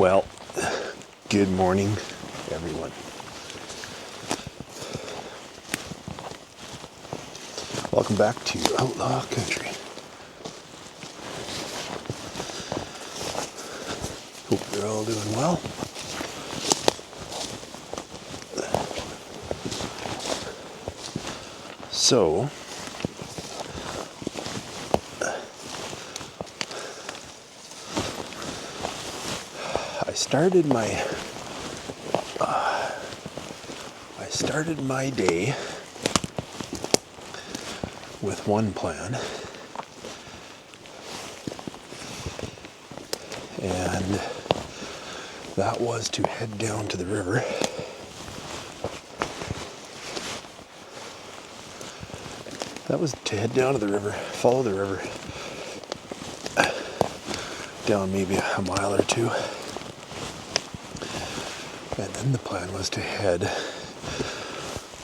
Well, good morning, everyone. Welcome back to Outlaw Country. Hope you're all doing well. So, I started my day with one plan, and that was to head down to the river follow the river down maybe a mile or two, and then the plan was to head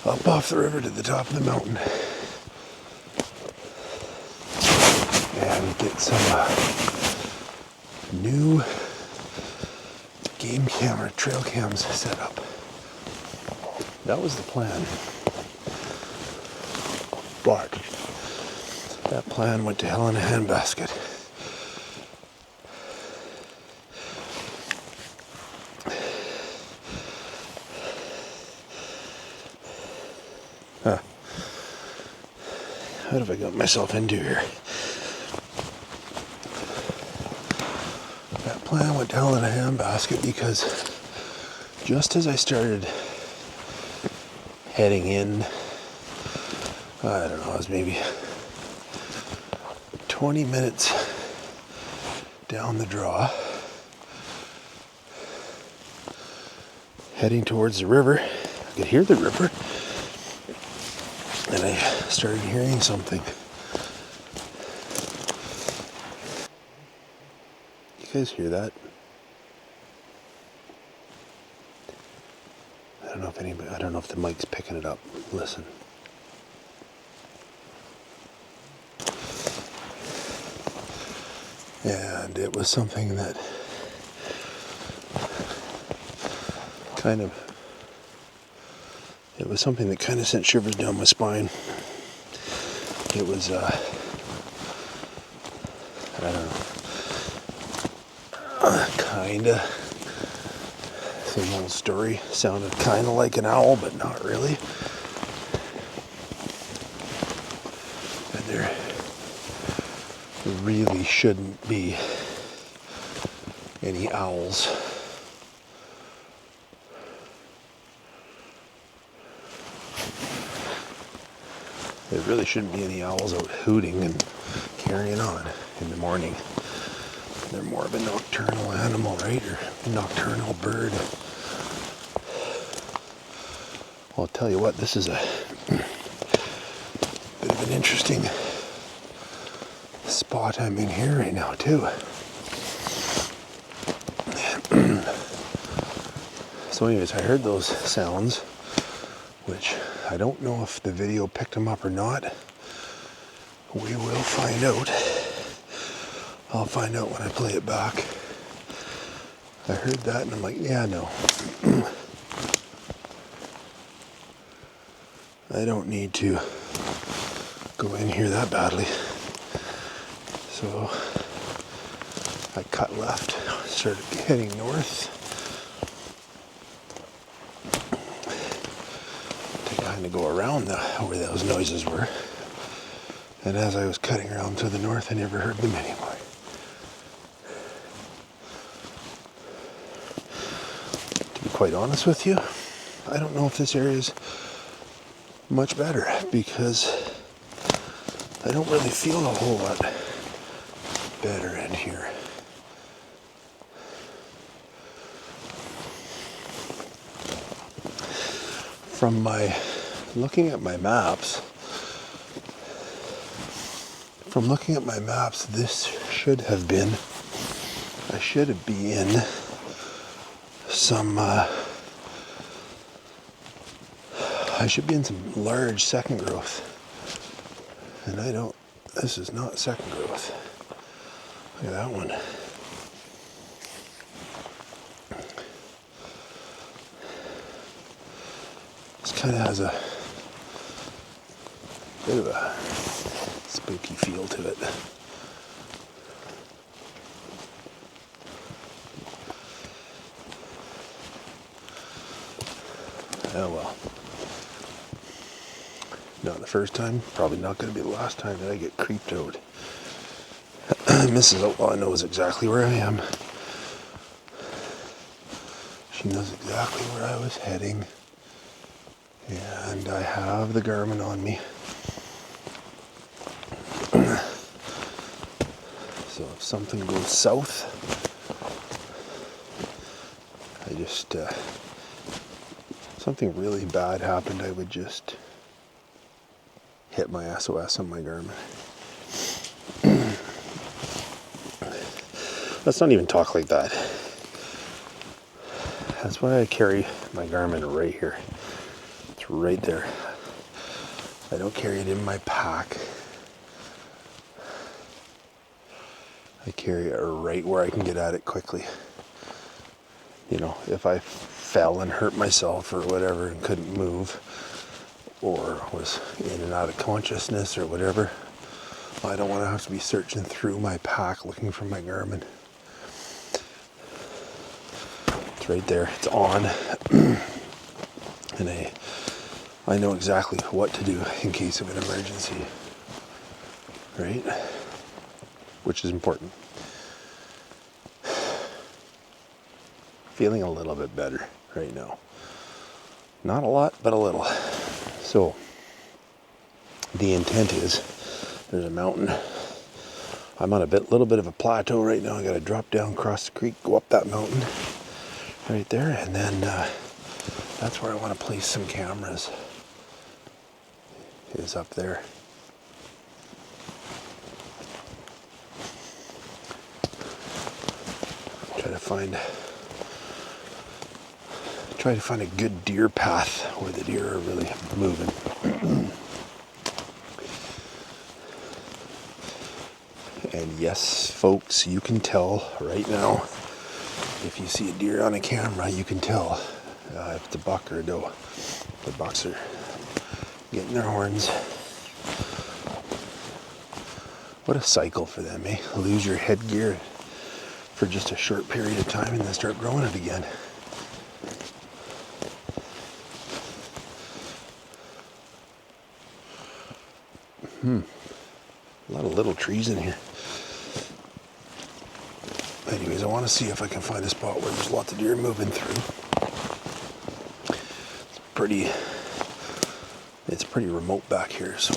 up off the river to the top of the mountain and get some new game camera trail cams set up. That was the plan. But that plan went to hell in a handbasket. What have I got myself into here? That plan went to hell in a handbasket because just as I started heading in, I don't know, it was maybe 20 minutes down the draw, heading towards the river. I could hear the river, and I started hearing something. You guys hear that? I don't know if the mic's picking it up. Listen. And it was something that kind of sent shivers down my spine. It was, I don't know, kinda, same old story. Sounded kinda like an owl, but not really. And there really shouldn't be any owls. There really shouldn't be any owls out hooting and carrying on in the morning. They're more of a nocturnal animal, right? Or a nocturnal bird. Well, I'll tell you what, this is a bit of an interesting spot I'm in here right now, too. So anyways, I heard those sounds, which I don't know if the video picked them up or not. We will find out. I'll find out when I play it back. I heard that and I'm like, yeah, no. I don't need to go in here that badly. So I cut left, started heading north to kind of go around where those noises were. And as I was cutting around to the north, I never heard them anymore. To be quite honest with you, I don't know if this area is much better because I don't really feel a whole lot better in here. From looking at my maps, this should have been, I should be in some, I should be in some large second growth. And this is not second growth. Look at that one. This kind of has a bit of a spooky feel to it. Oh well. Not the first time, probably not going to be the last time that I get creeped out. Mrs. Outlaw knows exactly where I am. She knows exactly where I was heading. And I have the Garmin on me. So if something goes south, I just, something really bad happened, I would just hit my SOS on my Garmin. Let's not even talk like that. That's why I carry my Garmin right here. It's right there. I don't carry it in my pack. I carry it right where I can get at it quickly. You know, if I fell and hurt myself or whatever and couldn't move, or was in and out of consciousness or whatever, I don't want to have to be searching through my pack looking for my Garmin. It's right there, it's on. And I know exactly what to do in case of an emergency, right? Which is important. Feeling a little bit better right now. Not a lot, but a little. So, the intent is, there's a mountain. I'm on a little bit of a plateau right now. I gotta drop down, cross the creek, go up that mountain right there, and then that's where I want to place some cameras. Is up there. Try to find a good deer path where the deer are really moving. And yes, folks, you can tell right now, if you see a deer on a camera, you can tell if it's a buck or a doe. The bucks are getting their horns. What a cycle for them, eh? Lose your headgear for just a short period of time and then start growing it again. A lot of little trees in here. Anyways, I want to see if I can find a spot where there's lots of deer moving through. It's pretty remote back here, so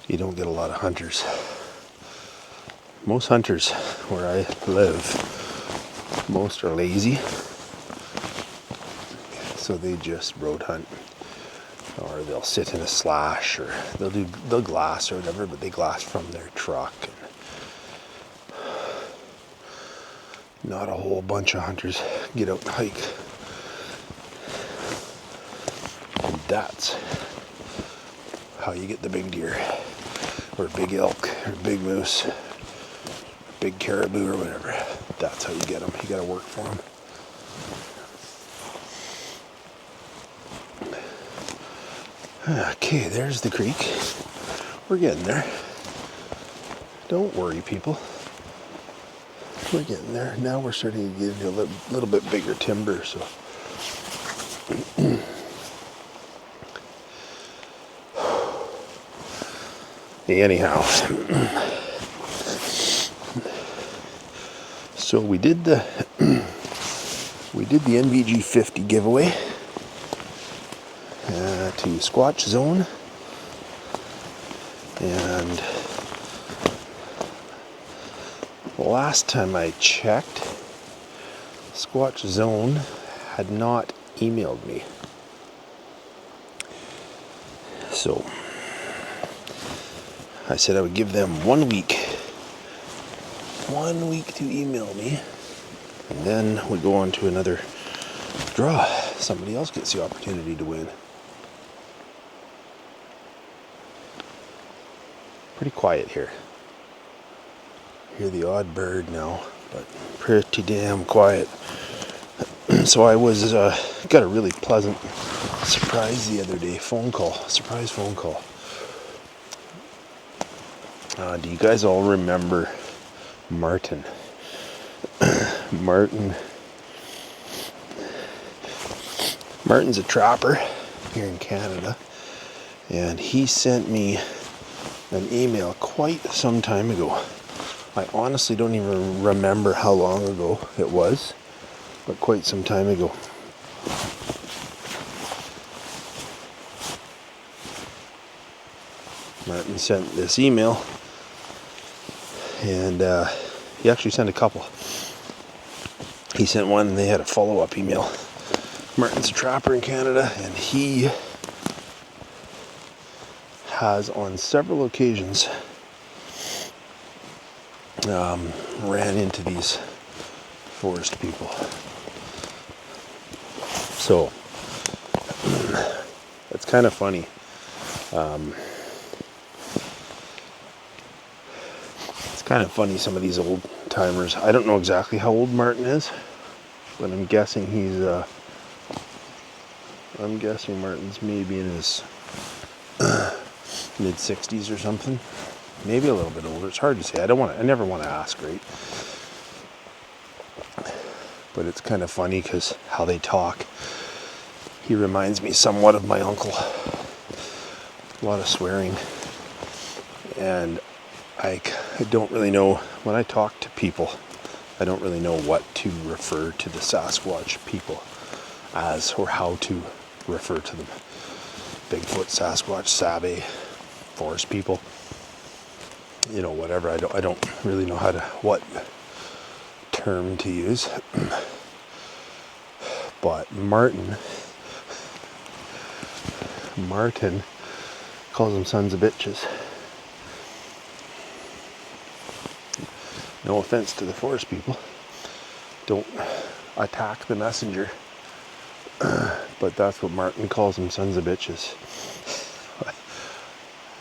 you don't get a lot of hunters. Most hunters where I live, most are lazy, so they just road hunt. Or they'll sit in a slash, or they'll glass or whatever, but they glass from their truck. And not a whole bunch of hunters get out and hike. And that's how you get the big deer, or big elk, or big moose, big caribou, or whatever. That's how you get them. You gotta work for them. Okay, there's the creek. We're getting there. Don't worry, people. We're getting there. Now we're starting to get into a little bit bigger timber, so. Anyhow. So we did the NVG 50 giveaway. To Squatch Zone, and last time I checked, Squatch Zone had not emailed me. So I said I would give them 1 week to email me, and then we go on to another draw. Somebody else gets the opportunity to win. Pretty quiet here. Hear the odd bird now, but pretty damn quiet. So I was got a really pleasant surprise the other day. Surprise phone call. Do you guys all remember Martin? Martin's a trapper here in Canada, and he sent me an email quite some time ago. I honestly don't even remember how long ago it was, but quite some time ago. Martin sent this email, and he actually sent a couple. He sent one, and they had a follow-up email. Martin's a trapper in Canada, and he has on several occasions ran into these forest people. So it's kind of funny. It's kind of funny, some of these old timers. I don't know exactly how old Martin is, but I'm guessing Martin's maybe in his mid-60s or something. Maybe a little bit older. It's hard to say. I never want to ask, right? But it's kind of funny because how they talk. He reminds me somewhat of my uncle. A lot of swearing. And I don't really know, when I talk to people, I don't really know what to refer to the Sasquatch people as, or how to refer to them. Bigfoot, Sasquatch, Sabe, forest people, you know, whatever. I don't really know what term to use. But Martin calls them sons of bitches. No offense to the forest people. Don't attack the messenger. But that's what Martin calls them, sons of bitches.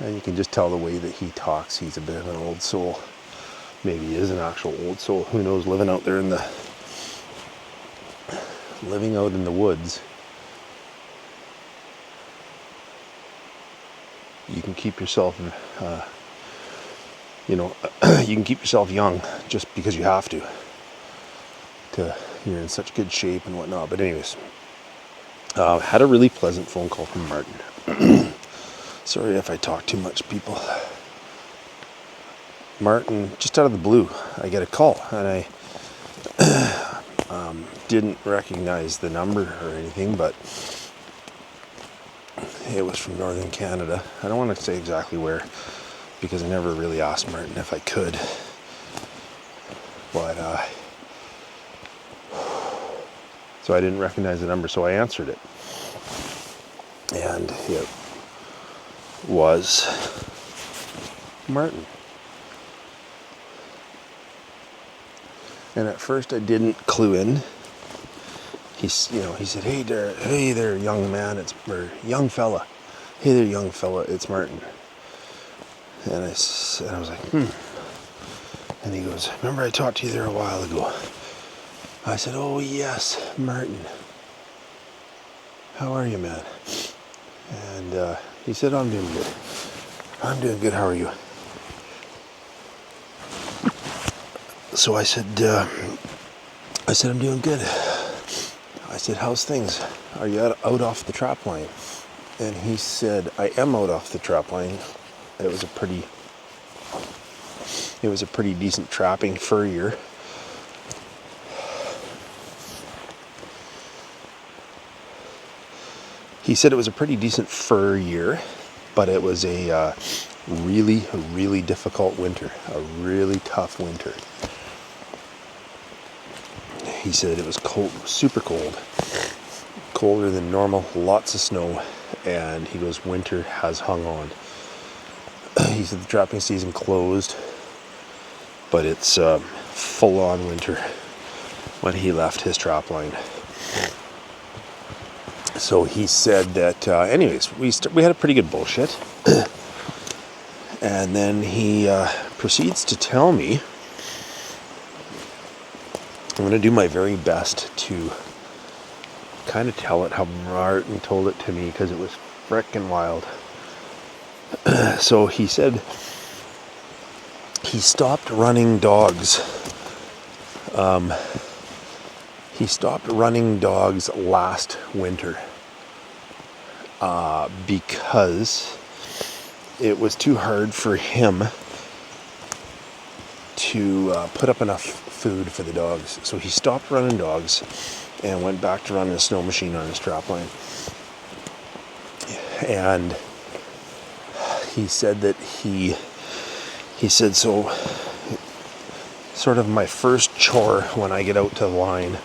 And you can just tell the way that he talks. He's a bit of an old soul. Maybe he is an actual old soul. Who knows? Living out in the woods. You can keep yourself, you can keep yourself young just because you have to. You're in such good shape and whatnot. But anyways, had a really pleasant phone call from Martin. Sorry if I talk too much, people. Martin, just out of the blue, I get a call, and I didn't recognize the number or anything, but it was from Northern Canada. I don't want to say exactly where, because I never really asked Martin if I could. But, so I didn't recognize the number, so I answered it. And it was Martin. And at first I didn't clue in. He said, "Hey there, young man, young fella. Hey there, young fella, it's Martin." And I was like, And he goes, "Remember I talked to you there a while ago?" I said, "Oh yes, Martin. How are you, man?" And he said, "I'm doing good. I'm doing good. How are you?" So I said, "I'm doing good." I said, "How's things? Are you out off the trap line?" And he said, "I am out off the trap line. It was a pretty decent trapping fur year." He said it was a pretty decent fur year, but it was a really, really difficult winter, a really tough winter. He said it was cold, super cold, colder than normal, lots of snow, and he goes, winter has hung on. He said the trapping season closed, but it's full-on winter when he left his trap line. So he said that, anyways, we had a pretty good bullshit. And then he proceeds to tell me, I'm going to do my very best to kind of tell it how Martin told it to me because it was frickin' wild. So he said he stopped running dogs. He stopped running dogs last winter because it was too hard for him to put up enough food for the dogs. So he stopped running dogs and went back to running a snow machine on his trap line. And he said that he said, so sort of my first chore when I get out to the line,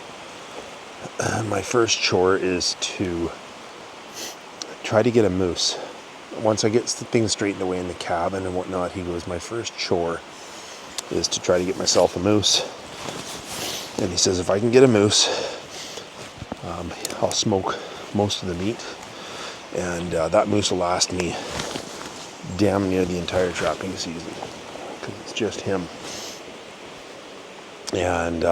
my first chore is to try to get a moose. Once I get things straightened away in the cabin and whatnot, he goes, my first chore is to try to get myself a moose. And he says, if I can get a moose, I'll smoke most of the meat. And that moose will last me damn near the entire trapping season. Because it's just him. And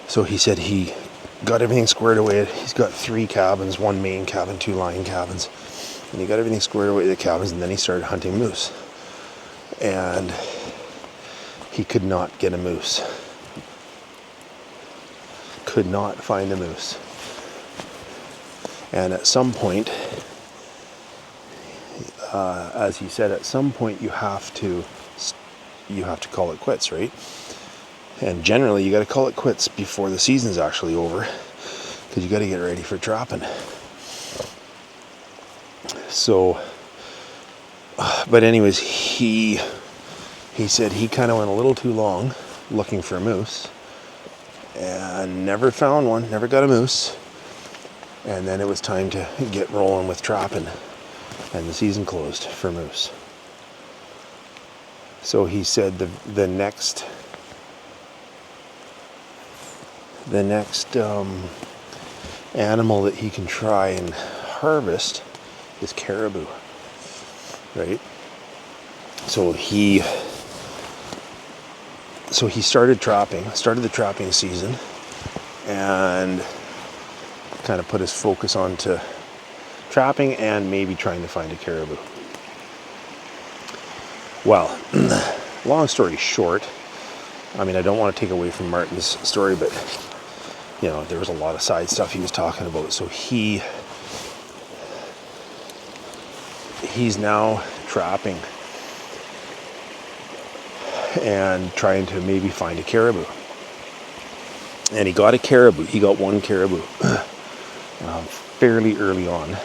so he said he got everything squared away. He's got 3 cabins, 1 main cabin, 2 line cabins. And he got everything squared away at the cabins, and then he started hunting moose. And he could not get a moose. Could not find a moose. And at some point, as he said, at some point you have to call it quits, right? And generally you got to call it quits before the season's actually over, because you got to get ready for trapping. So, but anyways, he said he kind of went a little too long looking for a moose and never found one, never got a moose. And then it was time to get rolling with trapping, and the season closed for moose. So he said the next animal that he can try and harvest is caribou, right? So he started the trapping season, and kind of put his focus onto trapping and maybe trying to find a caribou. Well, long story short, I mean, I don't want to take away from Martin's story, but you know, there was a lot of side stuff he was talking about. So he's now trapping and trying to maybe find a caribou. And he got a caribou. He got 1 caribou fairly early on.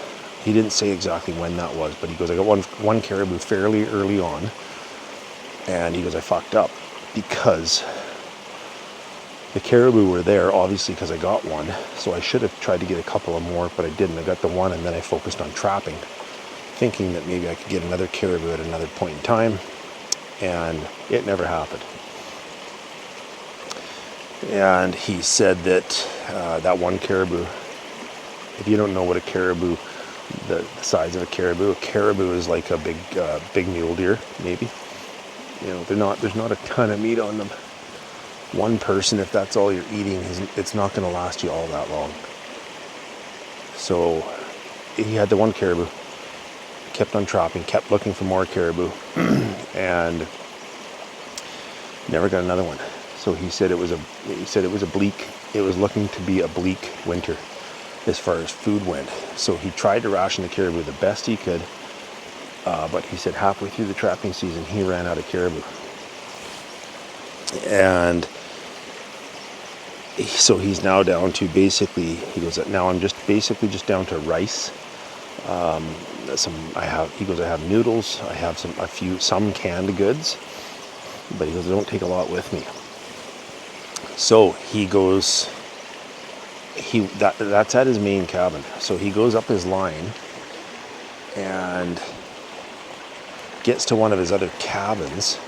He didn't say exactly when that was, but he goes, I got one caribou fairly early on. And he goes, I fucked up because the caribou were there, obviously, because I got 1. So I should have tried to get a couple of more, but I didn't. I got the 1, and then I focused on trapping, thinking that maybe I could get another caribou at another point in time. And it never happened. And he said that that 1 caribou, if you don't know what a caribou, the size of a caribou is like a big mule deer, maybe. You know, there's not a ton of meat on them. 1 person, if that's all you're eating, it's not going to last you all that long. So he had the 1 caribou, kept on trapping, kept looking for more caribou, and never got another one. So he said it was looking to be a bleak winter as far as food went. So he tried to ration the caribou the best he could, but he said halfway through the trapping season he ran out of caribou. And so he's now down to basically, he goes, now I'm just down to rice. I have noodles, I have some canned goods, but he goes, I don't take a lot with me. So he goes, that's at his main cabin. So he goes up his line and gets to one of his other cabins,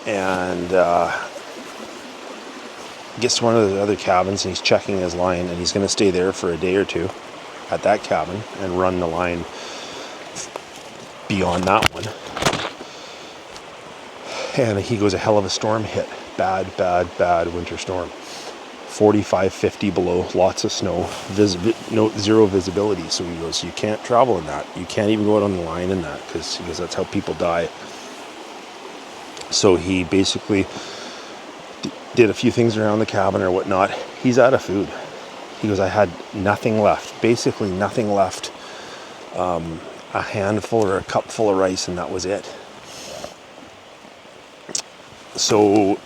and gets to one of the other cabins, and he's checking his line, and he's going to stay there for a day or 2 at that cabin and run the line beyond that one. And he goes, a hell of a storm hit. Bad winter storm. 45, 50 below, lots of snow, zero visibility. So he goes, you can't travel in that. You can't even go out on the line in that, because that's how people die. So he basically did a few things around the cabin or whatnot. He's out of food. He goes, I had nothing left, basically nothing left. A handful or a cup full of rice, and that was it. So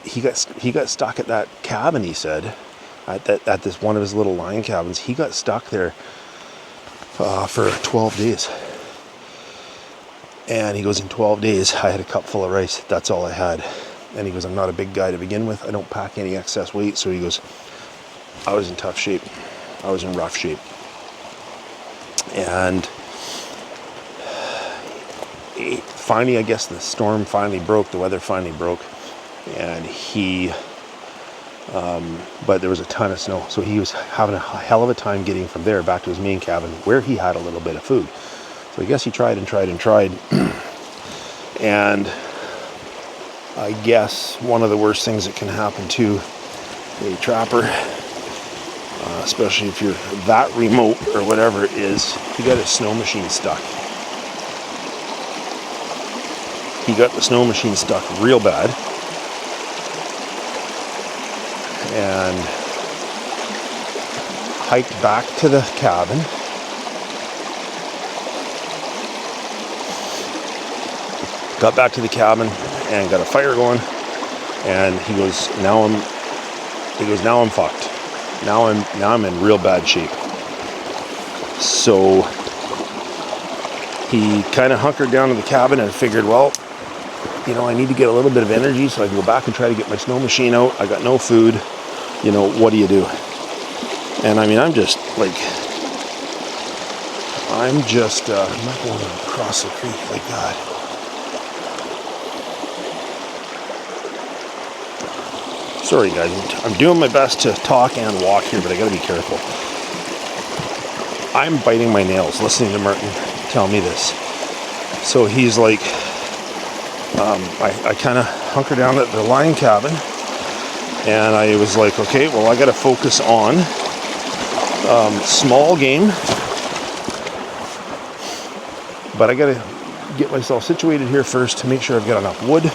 he got stuck at that cabin, he said, at this one of his little line cabins. He got stuck there for 12 days. And he goes, in 12 days, I had a cup full of rice. That's all I had. And he goes, I'm not a big guy to begin with. I don't pack any excess weight. So he goes, I was in tough shape. I was in rough shape. And finally, I guess the storm finally broke. The weather finally broke. And but there was a ton of snow. So he was having a hell of a time getting from there back to his main cabin, where he had a little bit of food. So I guess he tried. And I guess one of the worst things that can happen to a trapper, especially if you're that remote or whatever, is he got his snow machine stuck. He got the snow machine stuck real bad. And hiked back to the cabin. Got back to the cabin and got a fire going. And he goes, now I'm fucked. Now I'm in real bad shape. So he kind of hunkered down in the cabin and figured, well, I need to get a little bit of energy so I can go back and try to get my snow machine out. I got no food. What do you do? And I mean, I'm not going across the creek like that. Sorry guys, I'm doing my best to talk and walk here, but I gotta be careful. I'm biting my nails listening to Martin tell me this. So he's like, I kind of hunker down at the line cabin, and I was like, okay, well, I got to focus on small game, but I got to get myself situated here first to make sure I've got enough wood,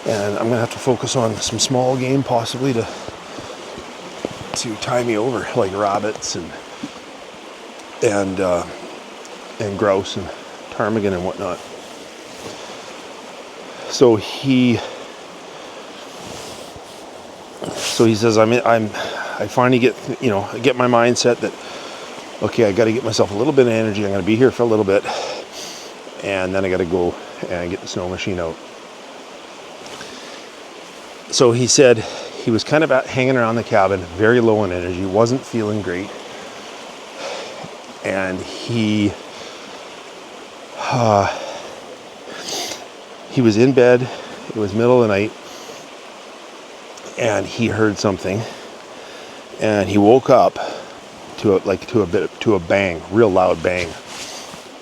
and I'm going to have to focus on some small game, possibly to tie me over, like rabbits and grouse and ptarmigan and whatnot. So he says, I finally get my mindset that, okay, I got to get myself a little bit of energy. I'm going to be here for a little bit, and then I got to go and get the snow machine out. So he said he was kind of hanging around the cabin, very low on energy, wasn't feeling great, and he was in bed. It was middle of the night, and he heard something, and he woke up to a bang, real loud bang.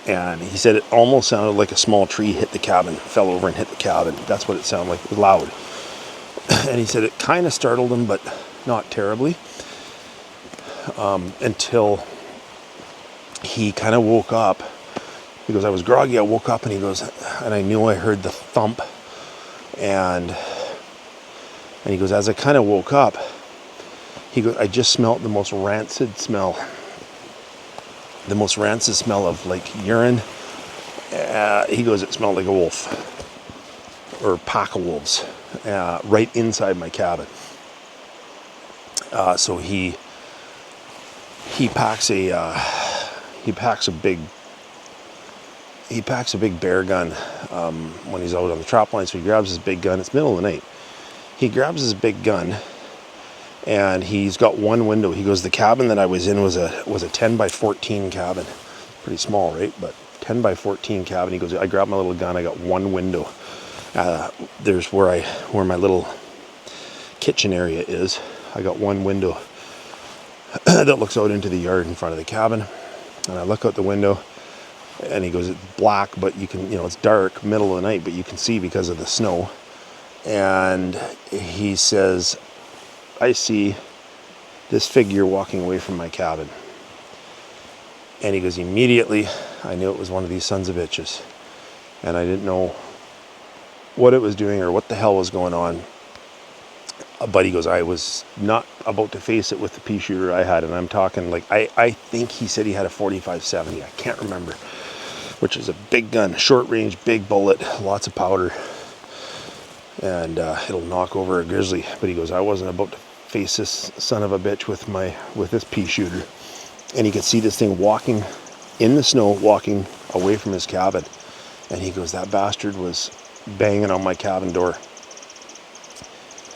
And he said it almost sounded like a small tree hit the cabin, fell over and hit the cabin. That's what it sounded like. It was loud. And he said it kind of startled him, but not terribly, until he kind of woke up. He goes, I was groggy, I woke up, and he goes, and I knew I heard the thump. And he goes, as I kind of woke up, he goes, I just smelled the most rancid smell of like urine. He goes, it smelled like a wolf, or a pack of wolves, right inside my cabin. So he packs a big bear gun when he's out on the trap line. So he grabs his big gun. It's middle of the night. He grabs his big gun, and he's got one window. He goes, the cabin that I was in was a 10 by 14 cabin. Pretty small, right? But 10 by 14 cabin. He goes, I grabbed my little gun. I got one window. There's where my little kitchen area is. I got one window that looks out into the yard in front of the cabin. And I look out the window, And he goes, it's black, but you can, it's dark, middle of the night, but you can see because of the snow. And he says, I see this figure walking away from my cabin. And he goes, immediately, I knew it was one of these sons of bitches. And I didn't know what it was doing or what the hell was going on. But he goes, I was not about to face it with the pea shooter I had. And I'm talking like, I think he said he had a 45-70. I can't remember. Which is a big gun, short range, big bullet, lots of powder. And it'll knock over a grizzly. But he goes, I wasn't about to face this son of a bitch with this pea shooter. And he could see this thing walking in the snow, walking away from his cabin. And he goes, that bastard was banging on my cabin door.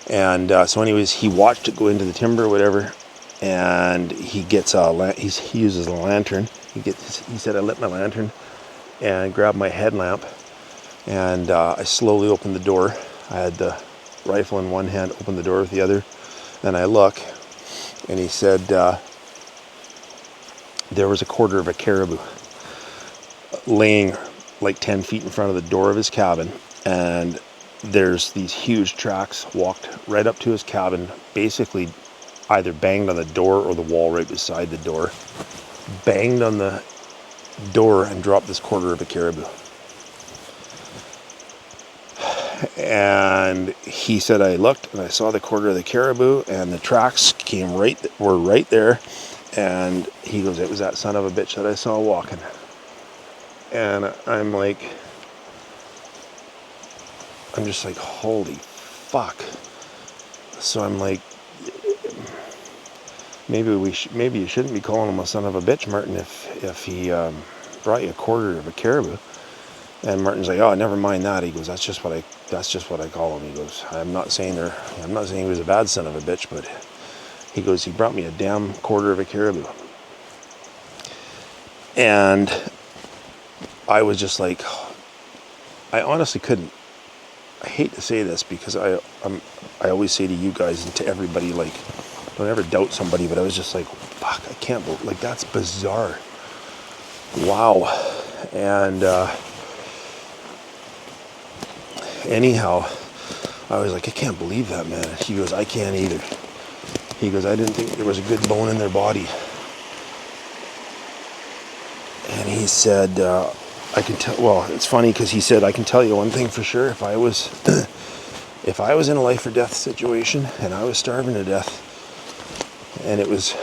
And so anyways, he watched it go into the timber or whatever. And he gets he uses a lantern. He said, I lit my lantern and grabbed my headlamp. And I slowly opened the door. I had the rifle in one hand, opened the door with the other. And I look, and he said, there was a quarter of a caribou laying like 10 feet in front of the door of his cabin. And there's these huge tracks walked right up to his cabin, basically either banged on the door or the wall right beside the door, banged on the door and dropped this quarter of a caribou. And he said, I looked and I saw the quarter of the caribou and the tracks were right there. And he goes, it was that son of a bitch that I saw walking. And I'm just like, holy fuck. So I'm like, maybe you shouldn't be calling him a son of a bitch, Martin, if he brought you a quarter of a caribou. And Martin's like, oh, never mind that. He goes, that's just what I call him. He goes, I'm not saying he was a bad son of a bitch, but he goes, he brought me a damn quarter of a caribou. And I was just like, I honestly couldn't. I hate to say this because I always say to you guys and to everybody, like, don't ever doubt somebody, but I was just like, fuck, I can't believe, like, that's bizarre. Wow. And anyhow, I was like, I can't believe that, man. He goes, I can't either. He goes, I didn't think there was a good bone in their body. And he said, I can tell, well, it's funny because he said, I can tell you one thing for sure. If I was in a life or death situation and I was starving to death and it was,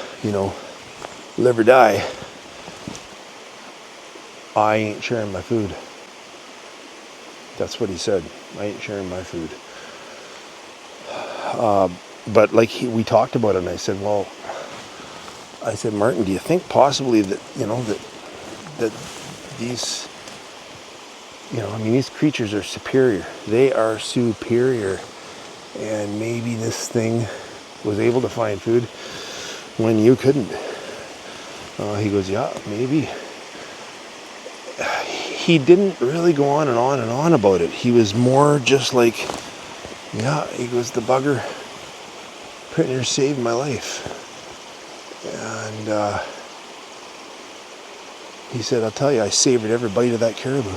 live or die, I ain't sharing my food. That's what he said. I ain't sharing my food. But like we talked about it, and I said, Martin, do you think possibly that, that these, these creatures are superior. They are superior. And maybe this thing was able to find food when you couldn't. He goes, yeah, maybe. He didn't really go on and on and on about it. He was more just like, yeah, he goes, the bugger pretty near saved my life. And he said, I'll tell you, I savored every bite of that caribou.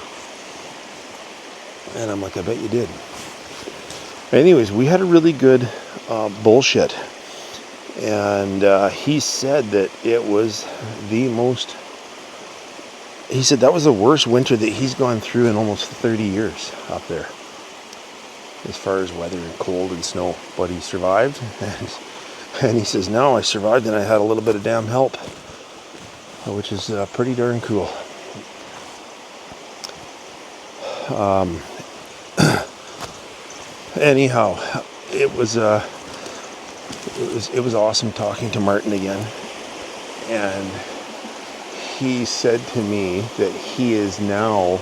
And I'm like, I bet you did. Anyways, we had a really good bullshit. And he said that it was he said that was the worst winter that he's gone through in almost 30 years up there. As far as weather and cold and snow. But he survived. And he says, no, I survived and I had a little bit of damn help. Which is pretty darn cool. Anyhow, it was awesome talking to Martin again. And he said to me that he is now,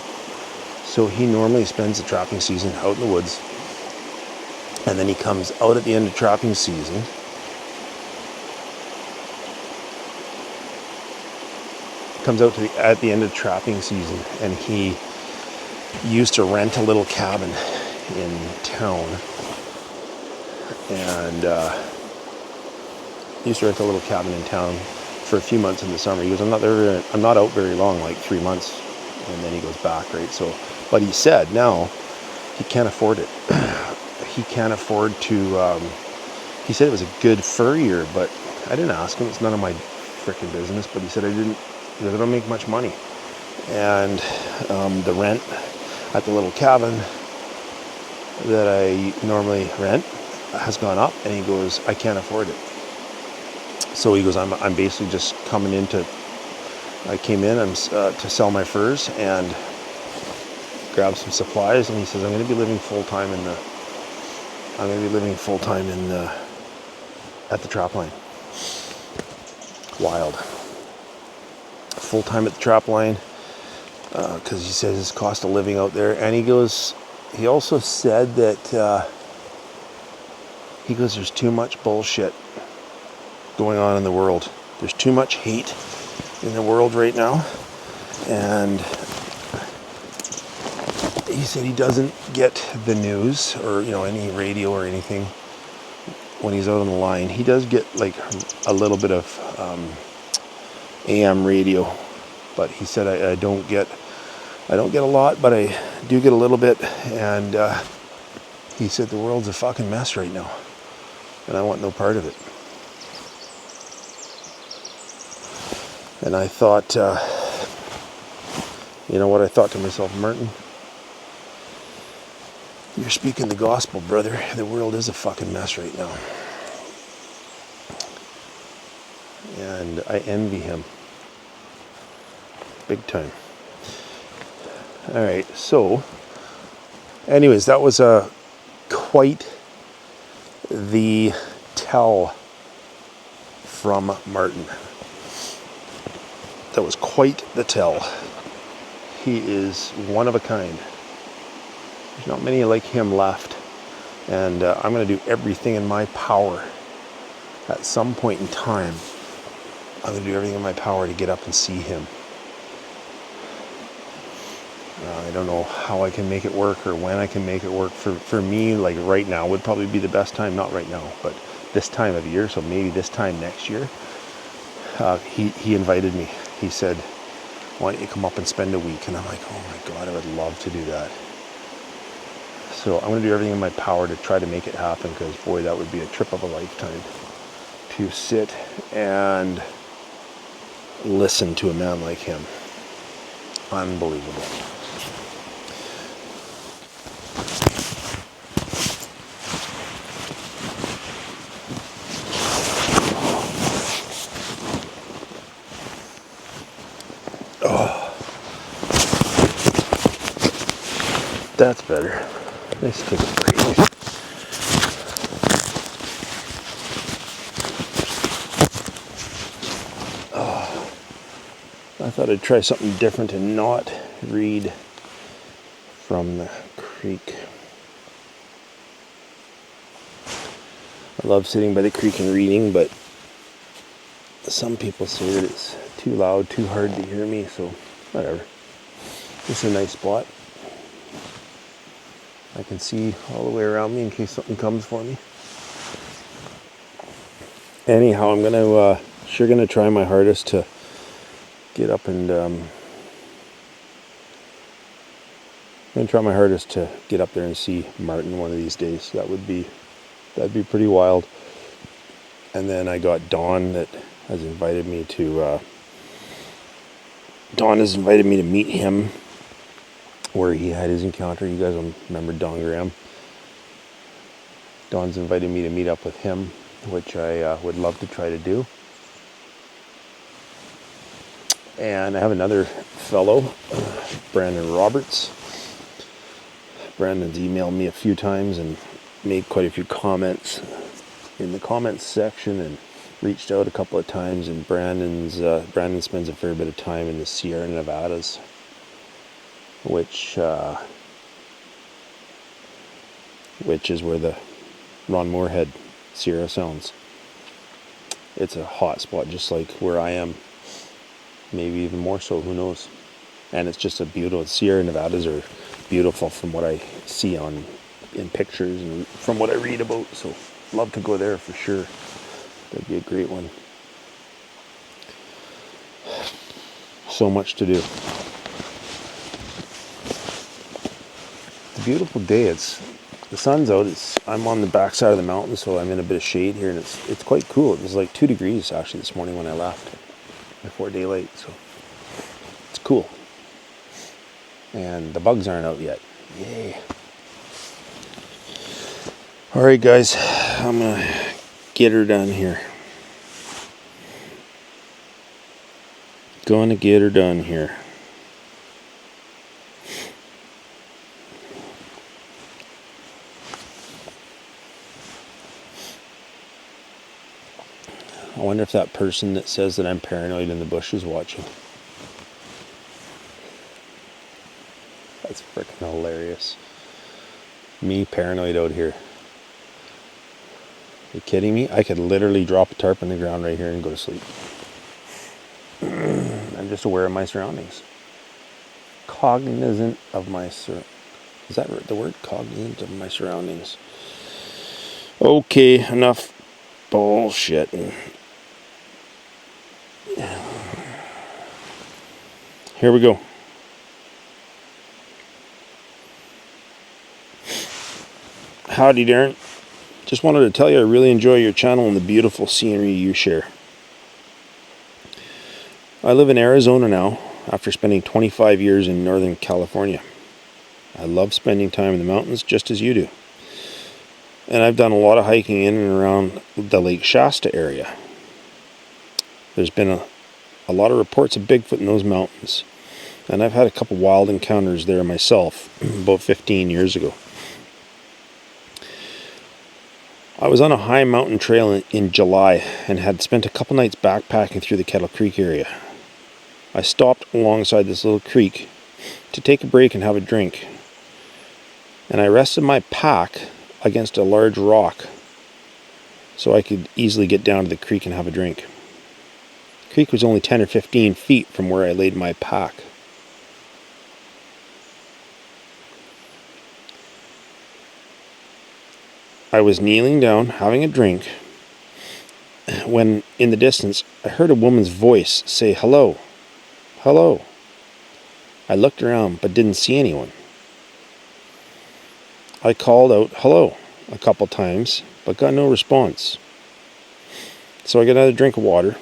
so he normally spends the trapping season out in the woods. And then he comes out at the end of trapping season. Comes out at the end of trapping season, and he used to rent a little cabin in town. And used to rent a little cabin in town for a few months in the summer. He goes, I'm not out very long, like 3 months, and then he goes back, right? So, but he said now he can't afford it. He can't afford to, he said it was a good fur year, but I didn't ask him. It's none of my freaking business, but he said because I don't make much money. And the rent at the little cabin that I normally rent has gone up, and he goes, I can't afford it. So he goes, I'm basically just coming in I came in to sell my furs and grab some supplies, and he says, I'm going to be living full time at the trap line. Wild. Full time at the trap line, because he says his cost of living out there, and he also said that there's too much bullshit going on in the world. There's too much hate in the world right now, and he said he doesn't get the news or any radio or anything when he's out on the line. He does get like a little bit of AM radio, but he said I don't get a lot, but I do get a little bit, and he said the world's a fucking mess right now, and I want no part of it. And I thought, what I thought to myself, Martin, you're speaking the gospel, brother. The world is a fucking mess right now. And I envy him. Big time. Alright, so, anyways, that was quite the tell from Martin. That was quite the tell. He is one of a kind. There's not many like him left. And I'm going to do everything in my power. At some point in time, I'm going to do everything in my power to get up and see him. I don't know how I can make it work or when I can make it work. For me, like right now would probably be the best time. Not right now, but this time of year. So maybe this time next year. He invited me. He said, why don't you come up and spend a week? And I'm like, oh my God, I would love to do that. So I'm going to do everything in my power to try to make it happen, because boy, that would be a trip of a lifetime to sit and listen to a man like him. Unbelievable. That's better. Let's take a break. I thought I'd try something different and not read from the creek. I love sitting by the creek and reading, but some people say that it's too loud, too hard to hear me, so whatever. This is a nice spot. I can see all the way around me in case something comes for me. Anyhow, I'm gonna try my hardest to get up and get up there and see Martin one of these days. That'd be pretty wild. And then I got Dawn that has invited me to meet him where he had his encounter. You guys will remember Don Graham. Dawn's invited me to meet up with him, which I would love to try to do. And I have another fellow, Brandon Roberts. Brandon's emailed me a few times and made quite a few comments in the comments section and reached out a couple of times. And Brandon spends a fair bit of time in the Sierra Nevadas, which is where the Ron Moorhead Sierra sounds. It's a hot spot, just like where I am. Maybe even more so, who knows. And it's just a beautiful, Sierra Nevadas are beautiful from what I see in pictures and from what I read about, so love to go there for sure. That'd be a great one. So much to do. beautiful day. The sun's out. I'm on the backside of the mountain, so I'm in a bit of shade here, and it's quite cool. It was like 2 degrees actually this morning when I left before daylight, so it's cool. And the bugs aren't out yet. Yay. All right, guys, I'm gonna get her done here. Gonna get her done here. I wonder if that person that says that I'm paranoid in the bush is watching. That's freaking hilarious. Me paranoid out here. You kidding me? I could literally drop a tarp on the ground right here and go to sleep. I'm just aware of my surroundings. Cognizant of my is that the word? Cognizant of my surroundings. Okay, enough bullshit. Here we go. Howdy, Darren. Just wanted to tell you I really enjoy your channel and the beautiful scenery you share. I live in Arizona now after spending 25 years in Northern California. I love spending time in the mountains just as you do. And I've done a lot of hiking in and around the Lake Shasta area. There's been a lot of reports of Bigfoot in those mountains. And I've had a couple wild encounters there myself about 15 years ago. I was on a high mountain trail in July and had spent a couple nights backpacking through the Kettle Creek area. I stopped alongside this little creek to take a break and have a drink. And I rested my pack against a large rock so I could easily get down to the creek and have a drink. The creek was only 10 or 15 feet from where I laid my pack. I was kneeling down, having a drink, when in the distance I heard a woman's voice say, "Hello, hello." I looked around but didn't see anyone. I called out hello a couple times but got no response. So I got another drink of water.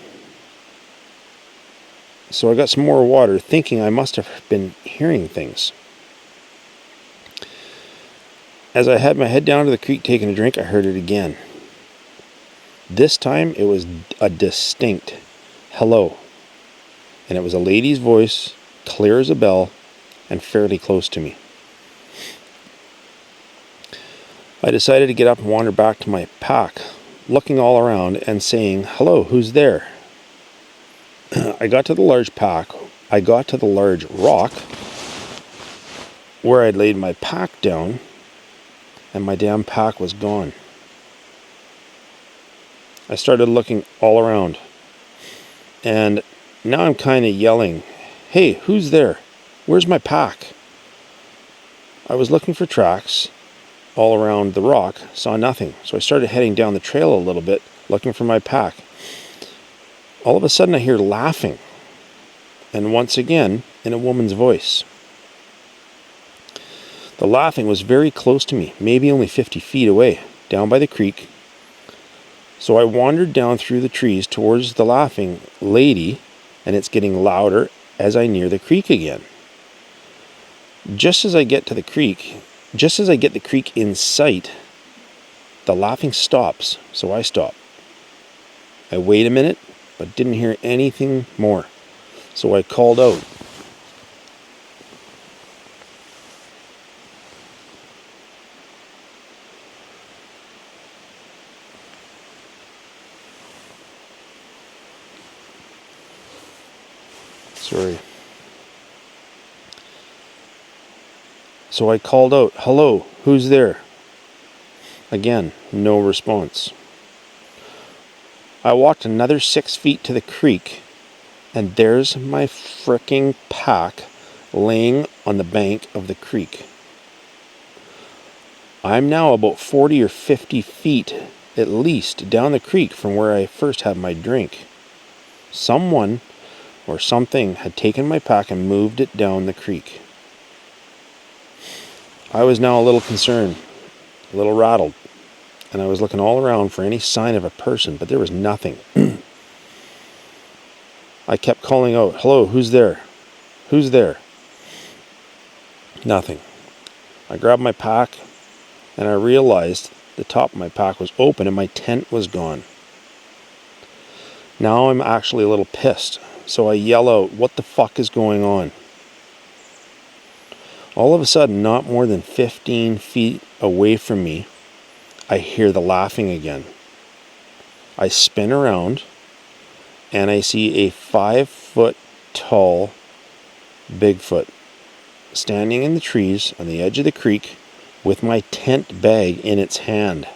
So I got some more water, thinking I must have been hearing things. As I had my head down to the creek taking a drink, I heard it again. This time it was a distinct hello. And it was a lady's voice, clear as a bell, and fairly close to me. I decided to get up and wander back to my pack, looking all around and saying, "Hello, who's there?" I got to the large rock where I'd laid my pack down, and my damn pack was gone. I started looking all around, and now I'm kind of yelling, "Hey, who's there? Where's my pack?" I was looking for tracks all around the rock, saw nothing, so I started heading down the trail a little bit, looking for my pack. All of a sudden I hear laughing, and once again in a woman's voice. The laughing was very close to me, maybe only 50 feet away, down by the creek. So I wandered down through the trees towards the laughing lady, and it's getting louder as I near the creek again. Just as I get the creek in sight, the laughing stops, so I stop. I wait a minute, but didn't hear anything more, so I called out. Sorry. So I called out, "Hello, who's there?" Again, no response. I walked another 6 feet to the creek, and there's my fricking pack laying on the bank of the creek. I'm now about 40 or 50 feet at least down the creek from where I first had my drink. Someone or something had taken my pack and moved it down the creek. I was now a little concerned, a little rattled, and I was looking all around for any sign of a person, but there was nothing. I kept calling out, "Hello, who's there? Who's there?" Nothing. I grabbed my pack, and I realized the top of my pack was open and my tent was gone. Now I'm actually a little pissed, so I yell out, "What the fuck is going on?" All of a sudden, not more than 15 feet away from me, I hear the laughing again. I spin around, and I see a 5-foot tall Bigfoot standing in the trees on the edge of the creek with my tent bag in its hand.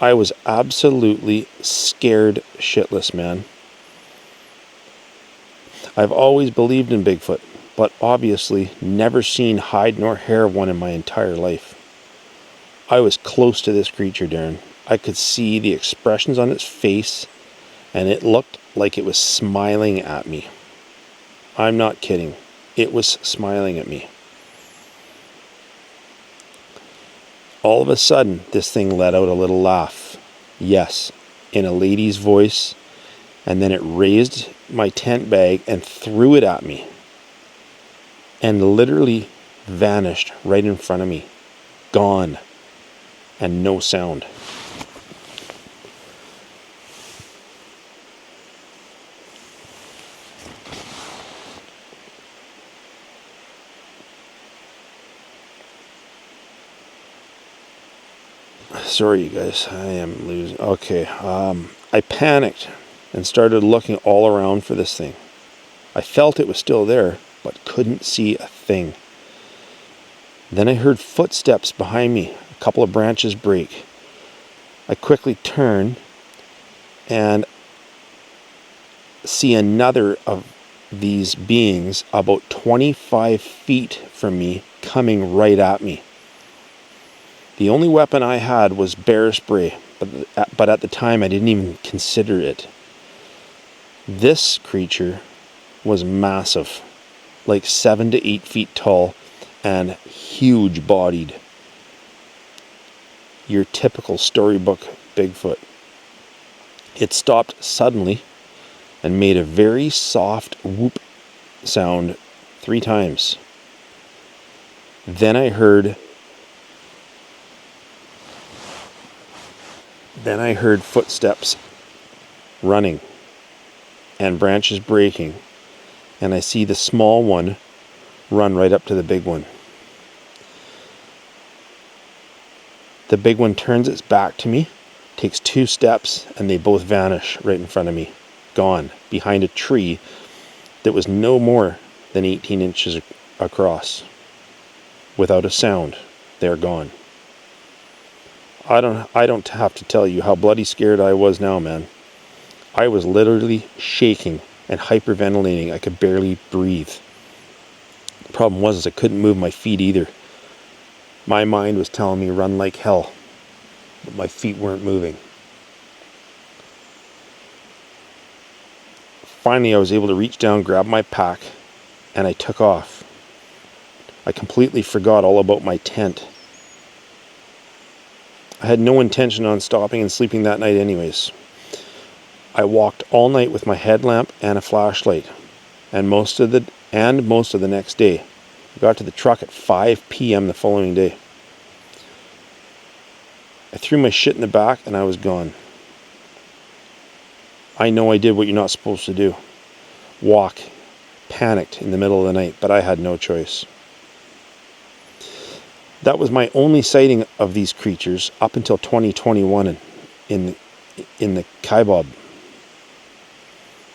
I was absolutely scared shitless, man. I've always believed in Bigfoot, but obviously never seen hide nor hair of one in my entire life. I was close to this creature, Darren. I could see the expressions on its face, and it looked like it was smiling at me. I'm not kidding. It was smiling at me. All of a sudden, this thing let out a little laugh. Yes, in a lady's voice, and then it raised my tent bag and threw it at me, and literally vanished right in front of me. Gone, and no sound. Sorry, you guys, I am losing. Okay, I panicked and started looking all around for this thing. I felt it was still there, but couldn't see a thing. Then I heard footsteps behind me, a couple of branches break. I quickly turn and see another of these beings about 25 feet from me coming right at me. The only weapon I had was bear spray, but at the time I didn't even consider it. This creature was massive, like 7 to 8 feet tall and huge bodied. Your typical storybook Bigfoot. It stopped suddenly and made a very soft whoop sound 3 times. Then I heard footsteps running and branches breaking, and I see the small one run right up to the big one. The big one turns its back to me, takes 2 steps, and they both vanish right in front of me, gone behind a tree that was no more than 18 inches across. Without a sound, they're gone. I don't have to tell you how bloody scared I was now, man. I was literally shaking and hyperventilating. I could barely breathe. The problem was I couldn't move my feet either. My mind was telling me run like hell, but my feet weren't moving. Finally, I was able to reach down, grab my pack, and I took off. I completely forgot all about my tent. I had no intention on stopping and sleeping that night anyways. I walked all night with my headlamp and a flashlight, and most of the next day. I got to the truck at 5 p.m. the following day. I threw my shit in the back and I was gone. I know I did what you're not supposed to do. Walk, panicked in the middle of the night, but I had no choice. That was my only sighting of these creatures up until 2021 in the Kaibab.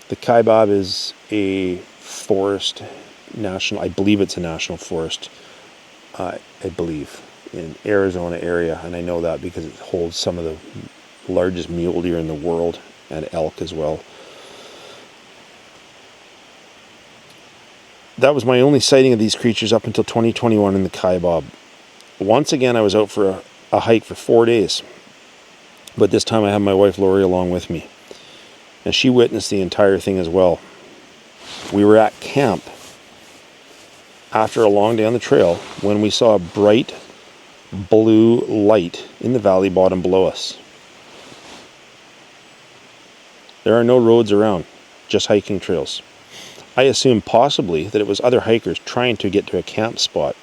The Kaibab is a forest, I believe it's a national forest, I believe, in Arizona area, and I know that because it holds some of the largest mule deer in the world, and elk as well. That was my only sighting of these creatures up until 2021 in the Kaibab. Once again, I was out for a hike for 4 days, but this time I had my wife Lori along with me, and she witnessed the entire thing as well. We were at camp after a long day on the trail when we saw a bright blue light in the valley bottom below us. There are no roads around, just hiking trails. I assumed possibly that it was other hikers trying to get to a camp spot.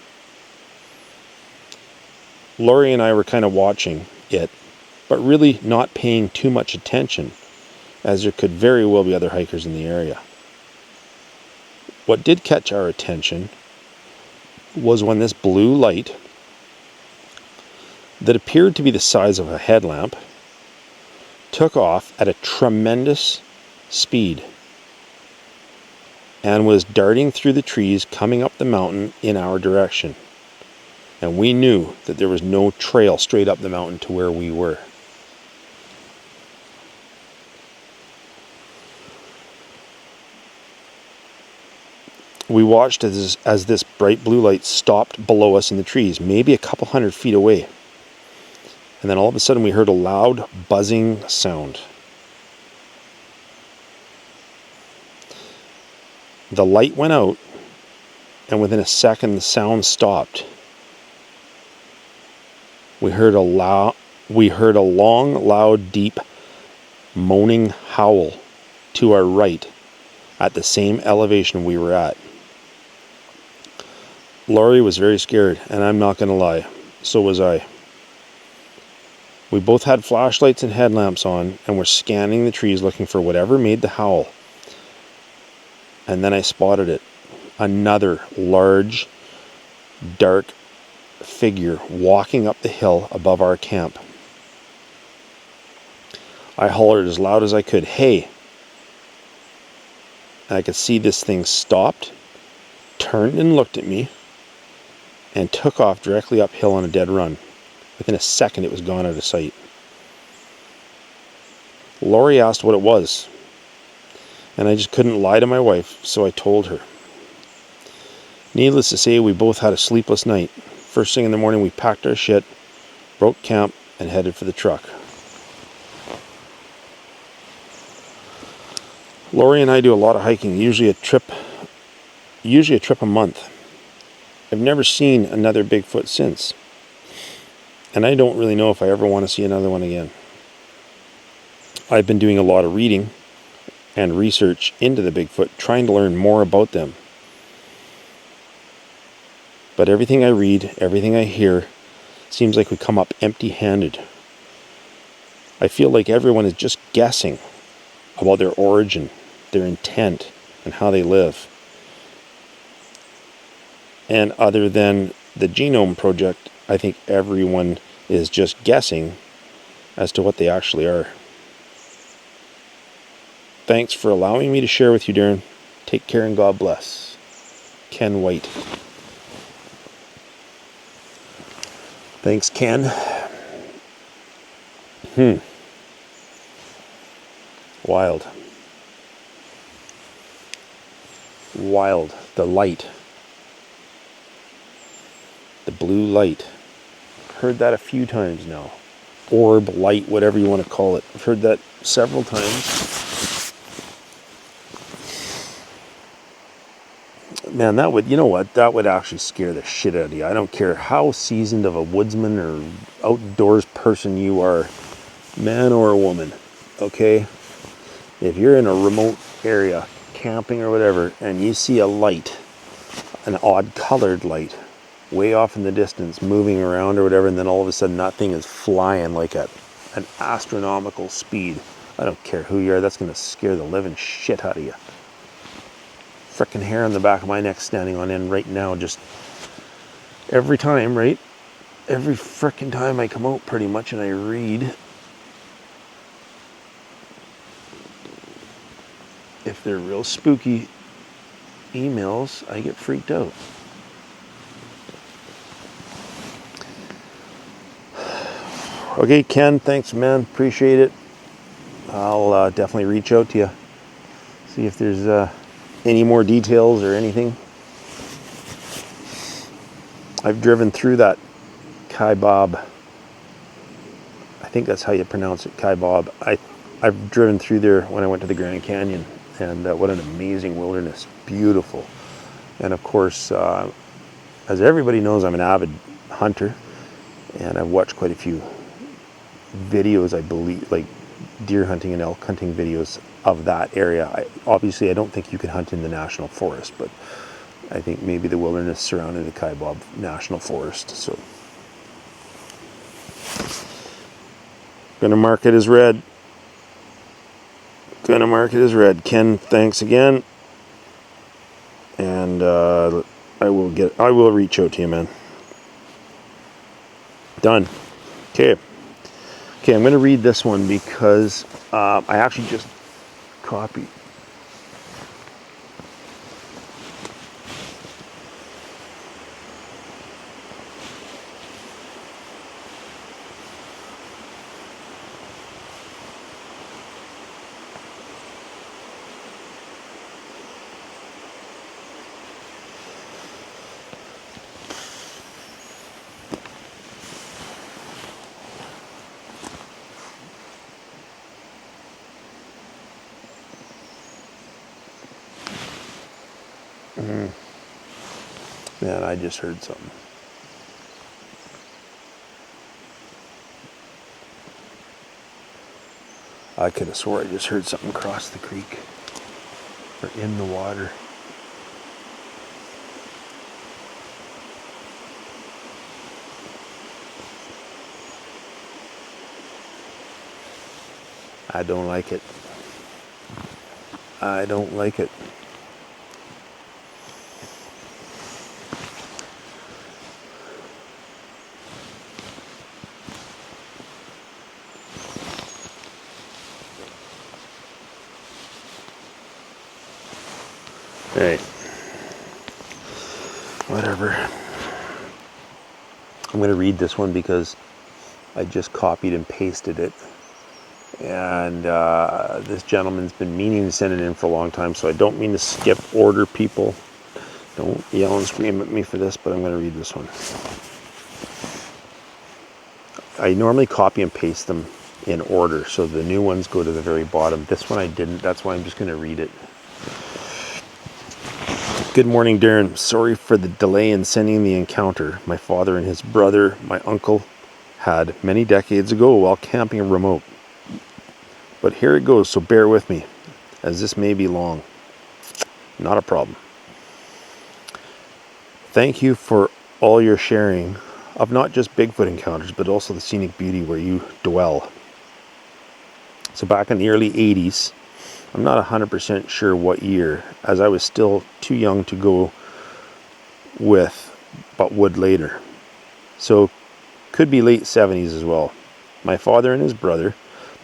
Lori and I were kind of watching it, but really not paying too much attention, as there could very well be other hikers in the area. What did catch our attention was when this blue light, that appeared to be the size of a headlamp, took off at a tremendous speed and was darting through the trees coming up the mountain in our direction. And we knew that there was no trail straight up the mountain to where we were. We watched as this bright blue light stopped below us in the trees, maybe a couple 100 feet away. And then all of a sudden we heard a loud buzzing sound. The light went out, and within a second the sound stopped. We heard a long, loud, deep, moaning howl to our right at the same elevation we were at. Laurie was very scared, and I'm not going to lie, so was I. We both had flashlights and headlamps on and were scanning the trees looking for whatever made the howl. And then I spotted it. Another large, dark figure walking up the hill above our camp. I hollered as loud as I could, "Hey!" And I could see this thing stopped, turned and looked at me, and took off directly uphill on a dead run. Within a second, it was gone out of sight. Lori asked what it was, and I just couldn't lie to my wife, so I told her. Needless to say, we both had a sleepless night. First thing in the morning, we packed our shit, broke camp, and headed for the truck. Lori and I do a lot of hiking, usually a trip a month. I've never seen another Bigfoot since, and I don't really know if I ever want to see another one again. I've been doing a lot of reading and research into the Bigfoot, trying to learn more about them. But everything I read, everything I hear, seems like we come up empty-handed. I feel like everyone is just guessing about their origin, their intent, and how they live. And other than the Genome Project, I think everyone is just guessing as to what they actually are. Thanks for allowing me to share with you, Darren. Take care and God bless. Ken White. Thanks, Ken. Wild. The light. The blue light. Heard that a few times now. Orb, light, whatever you want to call it. I've heard that several times. Man, that would actually scare the shit out of you. I don't care how seasoned of a woodsman or outdoors person you are, man or woman, okay? If you're in a remote area, camping or whatever, and you see a light, an odd colored light, way off in the distance, moving around or whatever, and then all of a sudden that thing is flying like at an astronomical speed, I don't care who you are, that's going to scare the living shit out of you. Frickin' hair on the back of my neck standing on end right now, just every time, right? Every frickin' time I come out pretty much and I read, if they're real spooky emails, I get freaked out. Okay, Ken, thanks, man. Appreciate it. I'll definitely reach out to you. See if there's any more details or anything. I've driven through that Kaibab. I think that's how you pronounce it, Kaibab. I've driven through there when I went to the Grand Canyon, and what an amazing wilderness. Beautiful. And of course, as everybody knows, I'm an avid hunter, and I've watched quite a few videos, I believe, like deer hunting and elk hunting videos of that area. Obviously, I don't think you can hunt in the national forest, but I think maybe the wilderness surrounding the Kaibab National Forest. So, gonna mark it as red. Gonna mark it as red. Ken, thanks again, and I will reach out to you, man. Done. Okay. I'm gonna read this one because I actually just copied. Man, I just heard something. I could have swore I just heard something cross the creek or in the water. I don't like it. I don't like it. Hey, whatever. I'm going to read this one because I just copied and pasted it. And this gentleman's been meaning to send it in for a long time, so I don't mean to skip order, people. Don't yell and scream at me for this, but I'm going to read this one. I normally copy and paste them in order, so the new ones go to the very bottom. This one I didn't, that's why I'm just going to read it. Good morning, Darren. Sorry for the delay in sending the encounter my father and his brother, my uncle, had many decades ago while camping remote. But here it goes, so bear with me, as this may be long. Not a problem. Thank you for all your sharing of not just Bigfoot encounters, but also the scenic beauty where you dwell. So back in the early 80s, I'm not 100% sure what year, as I was still too young to go with, but would later. So could be late 70s as well. My father and his brother,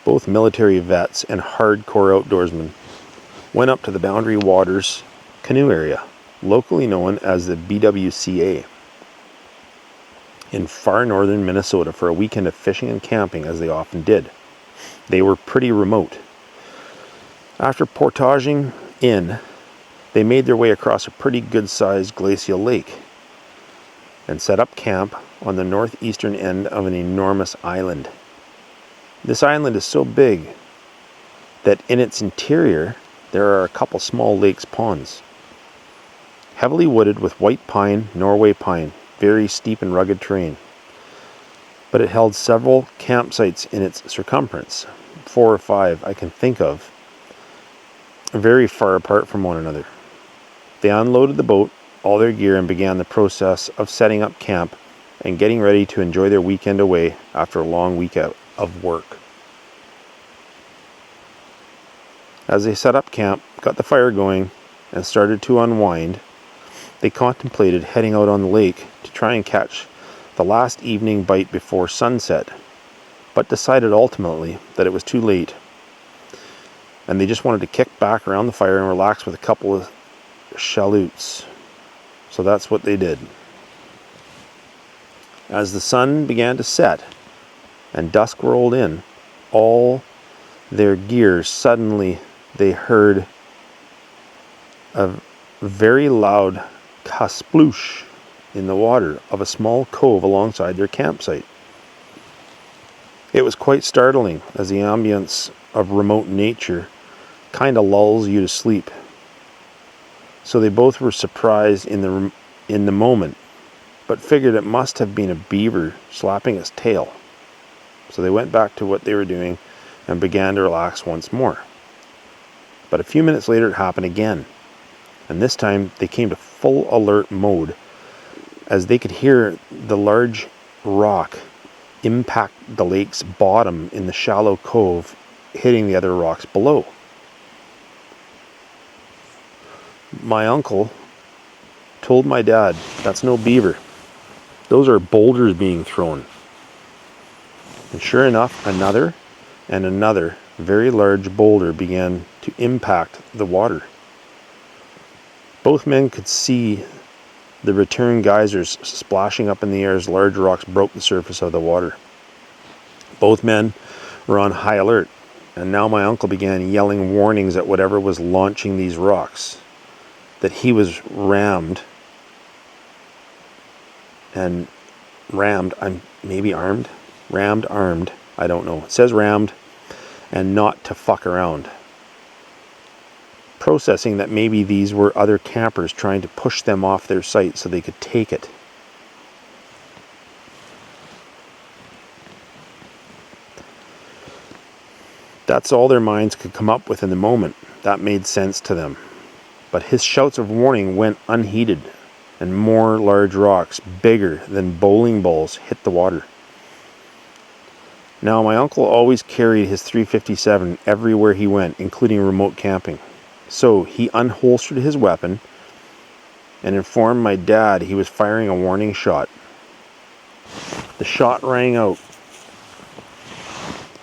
both military vets and hardcore outdoorsmen, went up to the Boundary Waters canoe area, locally known as the BWCA, in far northern Minnesota for a weekend of fishing and camping, as they often did. They were pretty remote. After portaging in, they made their way across a pretty good-sized glacial lake and set up camp on the northeastern end of an enormous island. This island is so big that in its interior there are a couple small lakes ponds. Heavily wooded with white pine, Norway pine, very steep and rugged terrain. But it held several campsites in its circumference, 4 or 5 I can think of, very far apart from one another. They unloaded the boat, all their gear, and began the process of setting up camp and getting ready to enjoy their weekend away after a long week out of work. As they set up camp, got the fire going, and started to unwind, they contemplated heading out on the lake to try and catch the last evening bite before sunset, but decided ultimately that it was too late, and they just wanted to kick back around the fire and relax with a couple of chaloots. So that's what they did. As the sun began to set and dusk rolled in, all their gear, suddenly they heard a very loud kasploosh in the water of a small cove alongside their campsite. It was quite startling, as the ambience of remote nature kind of lulls you to sleep. So they both were surprised in the moment, but figured it must have been a beaver slapping its tail. So they went back to what they were doing and began to relax once more. But a few minutes later it happened again, and this time they came to full alert mode as they could hear the large rock impact the lake's bottom in the shallow cove, hitting the other rocks below. My uncle told my dad, "That's no beaver. Those are boulders being thrown." And sure enough, another and another very large boulder began to impact the water. Both men could see the return geysers splashing up in the air as large rocks broke the surface of the water. Both men were on high alert, and now my uncle began yelling warnings at whatever was launching these rocks, that he was rammed, and rammed, armed, I don't know. It says rammed, and not to fuck around. Processing that maybe these were other campers trying to push them off their site so they could take it. That's all their minds could come up with in the moment. That made sense to them. But his shouts of warning went unheeded, and more large rocks, bigger than bowling balls, hit the water. Now, my uncle always carried his .357 everywhere he went, including remote camping. So he unholstered his weapon and informed my dad he was firing a warning shot. The shot rang out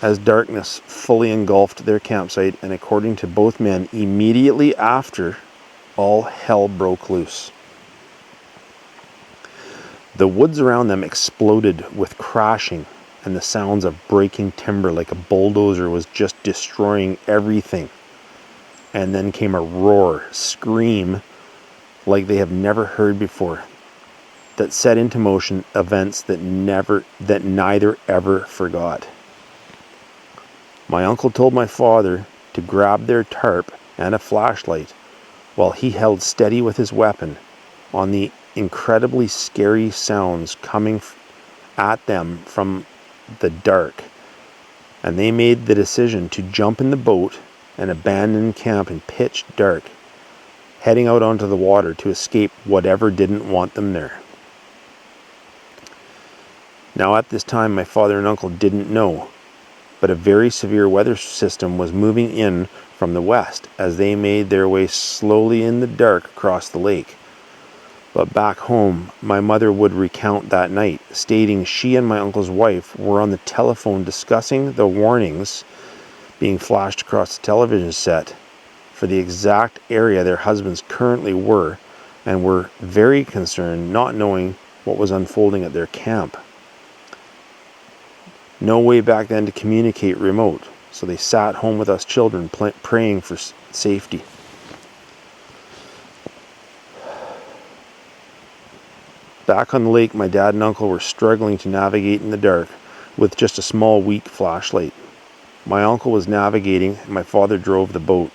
as darkness fully engulfed their campsite, and according to both men, immediately after, all hell broke loose. The woods around them exploded with crashing and the sounds of breaking timber, like a bulldozer was just destroying everything. And then came a roar, scream like they have never heard before, that set into motion events that neither ever forgot. My uncle told my father to grab their tarp and a flashlight while he held steady with his weapon on the incredibly scary sounds coming at them from the dark, and they made the decision to jump in the boat and abandon camp in pitch dark, heading out onto the water to escape whatever didn't want them there. Now at this time my father and uncle didn't know, but a very severe weather system was moving in from the west as they made their way slowly in the dark across the lake. But back home, my mother would recount that night, stating she and my uncle's wife were on the telephone discussing the warnings being flashed across the television set for the exact area their husbands currently were, and were very concerned not knowing what was unfolding at their camp. No way back then to communicate remote, so they sat home with us children praying for safety. Back on the lake, my dad and uncle were struggling to navigate in the dark with just a small, weak flashlight. My uncle was navigating, and my father drove the boat.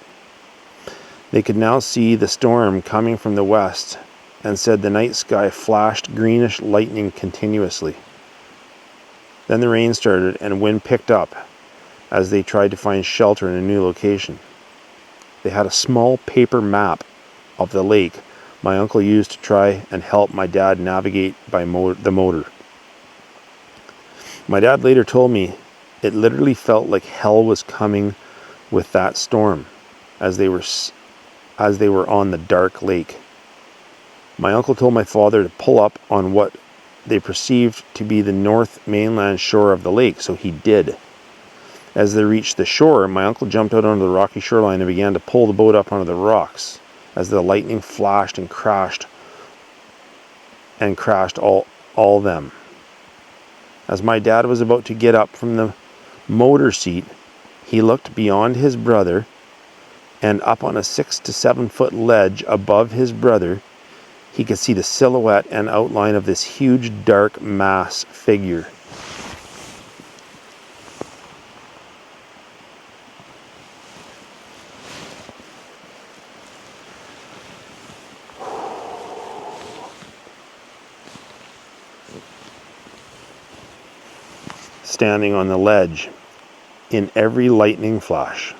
They could now see the storm coming from the west, and said the night sky flashed greenish lightning continuously. Then the rain started, and wind picked up as they tried to find shelter in a new location. They had a small paper map of the lake my uncle used to try and help my dad navigate by the motor. My dad later told me it literally felt like hell was coming with that storm as they were on the dark lake. My uncle told my father to pull up on what they perceived to be the north mainland shore of the lake, so he did. As they reached the shore, my uncle jumped out onto the rocky shoreline and began to pull the boat up onto the rocks as the lightning flashed and crashed all them. As my dad was about to get up from the motor seat, he looked beyond his brother, and up on a 6 to 7 foot ledge above his brother, he could see the silhouette and outline of this huge dark mass figure. standing on the ledge in every lightning flash.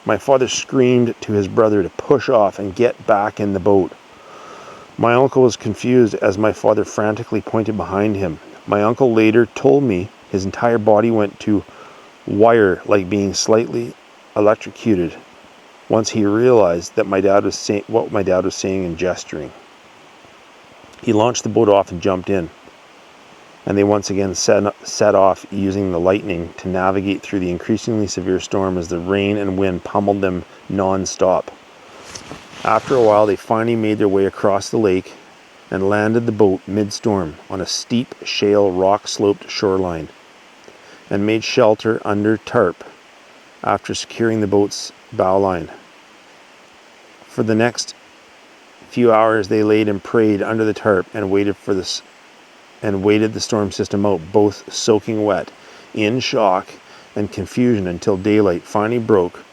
My father screamed to his brother to push off and get back in the boat. My uncle was confused as my father frantically pointed behind him. My uncle later told me his entire body went to wire like being slightly electrocuted once he realized that what my dad was saying and gesturing. He launched the boat off and jumped in, and they once again set off using the lightning to navigate through the increasingly severe storm as the rain and wind pummeled them non-stop. After a while, they finally made their way across the lake and landed the boat mid-storm on a steep, shale, rock-sloped shoreline and made shelter under tarp after securing the boat's bow line. For the next few hours, they laid and prayed under the tarp and waited the storm system out, both soaking wet, in shock and confusion until daylight finally broke,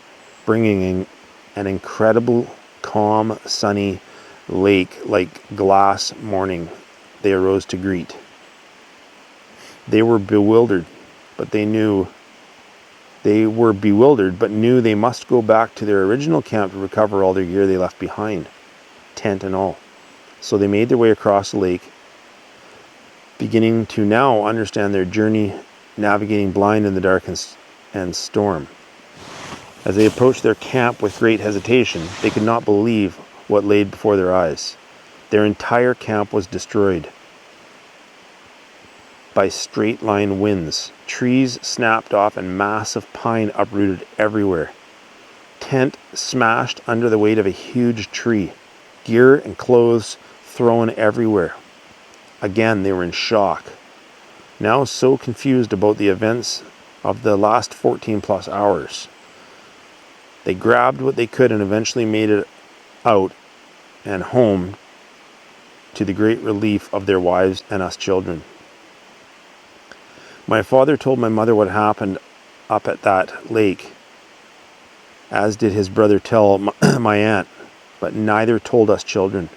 bringing an incredible calm, sunny lake like glass morning they arose to greet. They were bewildered, but knew they must go back to their original camp to recover all their gear they left behind, tent and all. So they made their way across the lake, beginning to now understand their journey, navigating blind in the dark and storm. As they approached their camp with great hesitation, they could not believe what lay before their eyes. Their entire camp was destroyed by straight-line winds. Trees snapped off and massive pine uprooted everywhere. Tent smashed under the weight of a huge tree. Gear and clothes thrown everywhere. Again, they were in shock. Now so confused about the events of the last 14 plus hours. They grabbed what they could and eventually made it out and home, to the great relief of their wives and us children. My father told my mother what happened up at that lake, as did his brother tell my aunt, but neither told us children.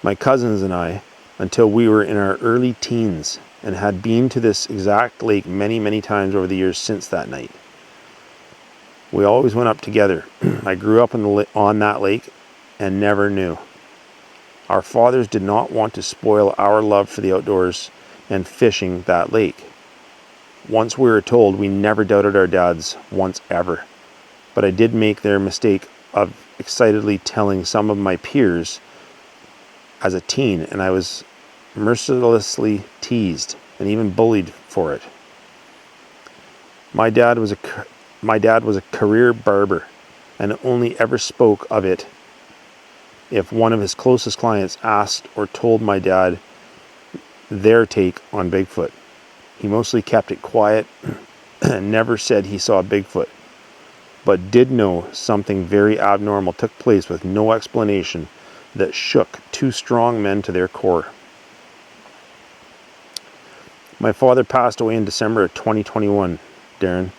My cousins and I, until we were in our early teens, and had been to this exact lake many, many times over the years since that night. We always went up together. I grew up on that lake and never knew. Our fathers did not want to spoil our love for the outdoors and fishing that lake. Once we were told, we never doubted our dads once ever. But I did make their mistake of excitedly telling some of my peers as a teen, and I was mercilessly teased and even bullied for it. My dad was a career barber and only ever spoke of it if one of his closest clients asked or told my dad their take on Bigfoot. He mostly kept it quiet and never said he saw Bigfoot, but did know something very abnormal took place with no explanation that shook two strong men to their core. My father passed away in December of 2021, Darren,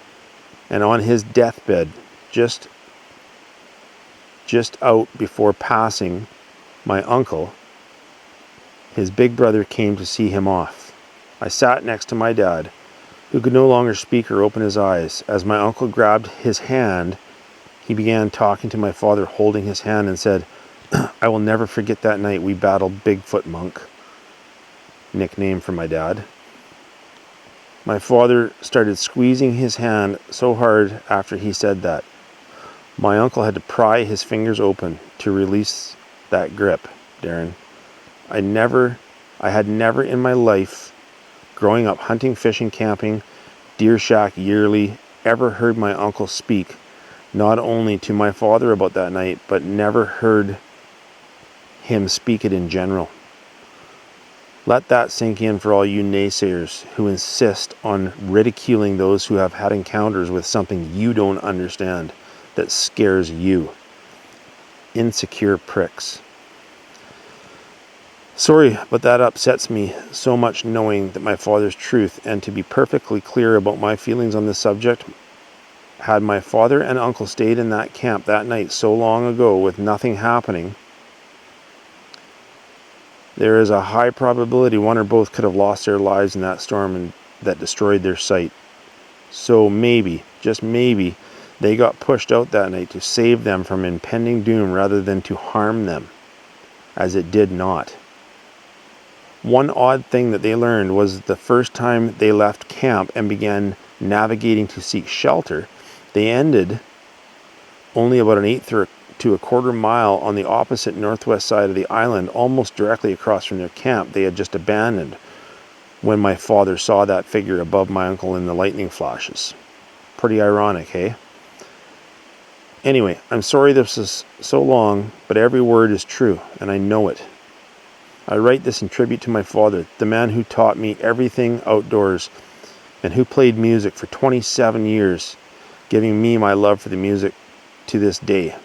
and on his deathbed, just out before passing, my uncle, his big brother, came to see him off. I sat next to my dad, who could no longer speak or open his eyes. As my uncle grabbed his hand, he began talking to my father, holding his hand, and said, "I will never forget that night we battled Bigfoot Monk," nickname for my dad. My father started squeezing his hand so hard after he said that. My uncle had to pry his fingers open to release that grip, Darren. I had never in my life, growing up hunting, fishing, camping, deer shack yearly, ever heard my uncle speak, not only to my father about that night, but never heard him speak it in general. Let that sink in for all you naysayers who insist on ridiculing those who have had encounters with something you don't understand that scares you. Insecure pricks. Sorry, but that upsets me so much, knowing that my father's truth. And to be perfectly clear about my feelings on this subject, had my father and uncle stayed in that camp that night so long ago with nothing happening, there is a high probability one or both could have lost their lives in that storm and that destroyed their sight. So maybe, just maybe, they got pushed out that night to save them from impending doom rather than to harm them, as it did not. One odd thing that they learned was the first time they left camp and began navigating to seek shelter, they ended only about an eighth to a quarter mile on the opposite northwest side of the island, almost directly across from their camp they had just abandoned, when my father saw that figure above my uncle in the lightning flashes. Pretty ironic, hey? Anyway, I'm sorry this is so long, but every word is true, and I know it. I write this in tribute to my father, the man who taught me everything outdoors, and who played music for 27 years, giving me my love for the music to this day.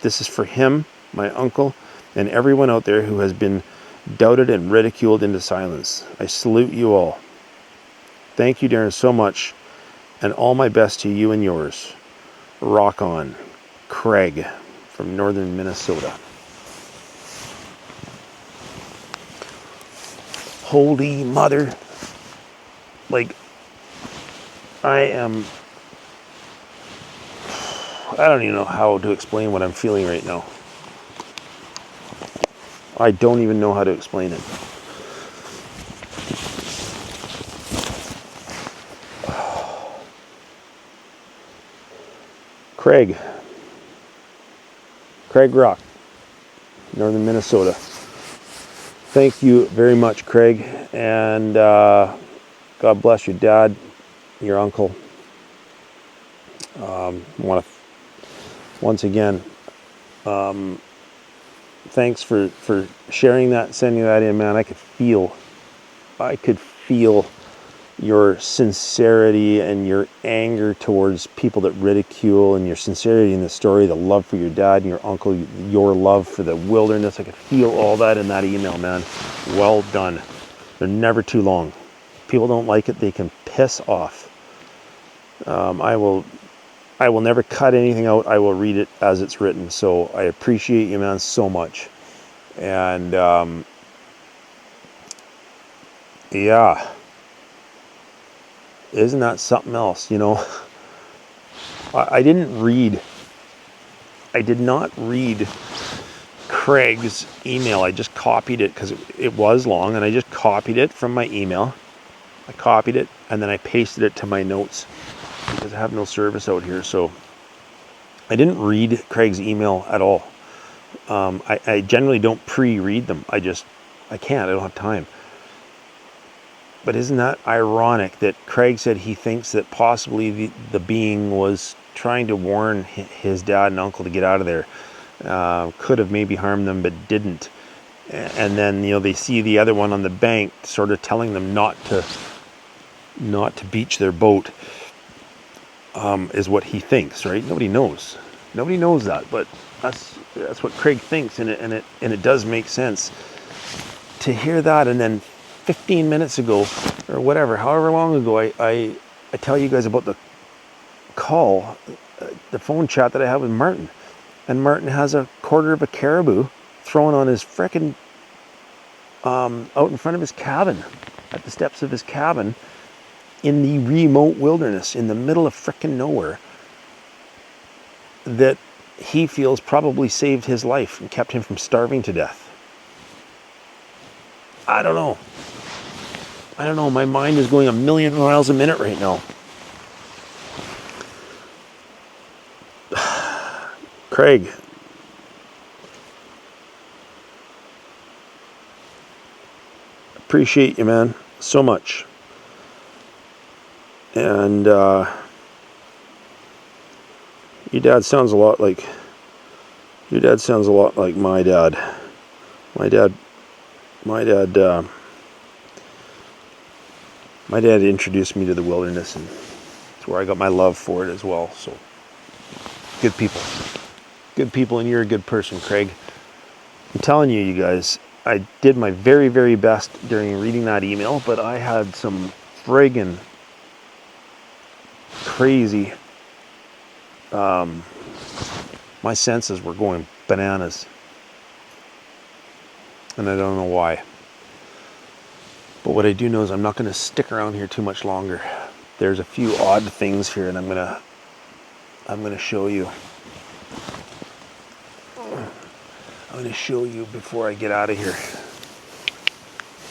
This is for him, my uncle, and everyone out there who has been doubted and ridiculed into silence. I salute you all. Thank you, Darren, so much, and all my best to you and yours. Rock on. Craig from northern Minnesota. Holy mother. Like, I don't even know how to explain what I'm feeling right now. I don't even know how to explain it. Craig Rock, northern Minnesota. Thank you very much, Craig, and God bless your dad, your uncle. Want to once again, thanks for sharing that, sending that in, man. I could feel your sincerity and your anger towards people that ridicule, and your sincerity in the story, the love for your dad and your uncle, your love for the wilderness. I could feel all that in that email, man. Well done. They're never too long. People don't like it, they can piss off. I will never cut anything out. I will read it as it's written. So I appreciate you, man, so much. And yeah, isn't that something else? You know, I did not read Craig's email. I just copied it because it was long, and I just copied it from my email. I copied it and then I pasted it to my notes because I have no service out here. So I didn't read Craig's email at all. I generally don't pre-read them. I can't. I don't have time. But isn't that ironic that Craig said he thinks that possibly the being was trying to warn his dad and uncle to get out of there. Could have maybe harmed them, but didn't. And then, you know, they see the other one on the bank sort of telling them not to beach their boat, is what he thinks, right? Nobody knows that, but that's what Craig thinks, and it does make sense to hear that. And then 15 minutes ago, or whatever, however long ago, I tell you guys about the call, the phone chat that I had with Martin, and Martin has a quarter of a caribou thrown on his frickin' out in front of his cabin, at the steps of his cabin, in the remote wilderness, in the middle of frickin' nowhere, that he feels probably saved his life and kept him from starving to death. I don't know. My mind is going a million miles a minute right now. Craig, appreciate you, man, so much. And your dad sounds a lot like my dad. My dad introduced me to the wilderness, and it's where I got my love for it as well. So good people, and you're a good person, Craig. I'm telling you, you guys, I did my very, very best during reading that email, but I had some friggin' crazy, my senses were going bananas, and I don't know why. But what I do know is I'm not going to stick around here too much longer. There's a few odd things here, and I'm gonna show you. I'm gonna show you before I get out of here.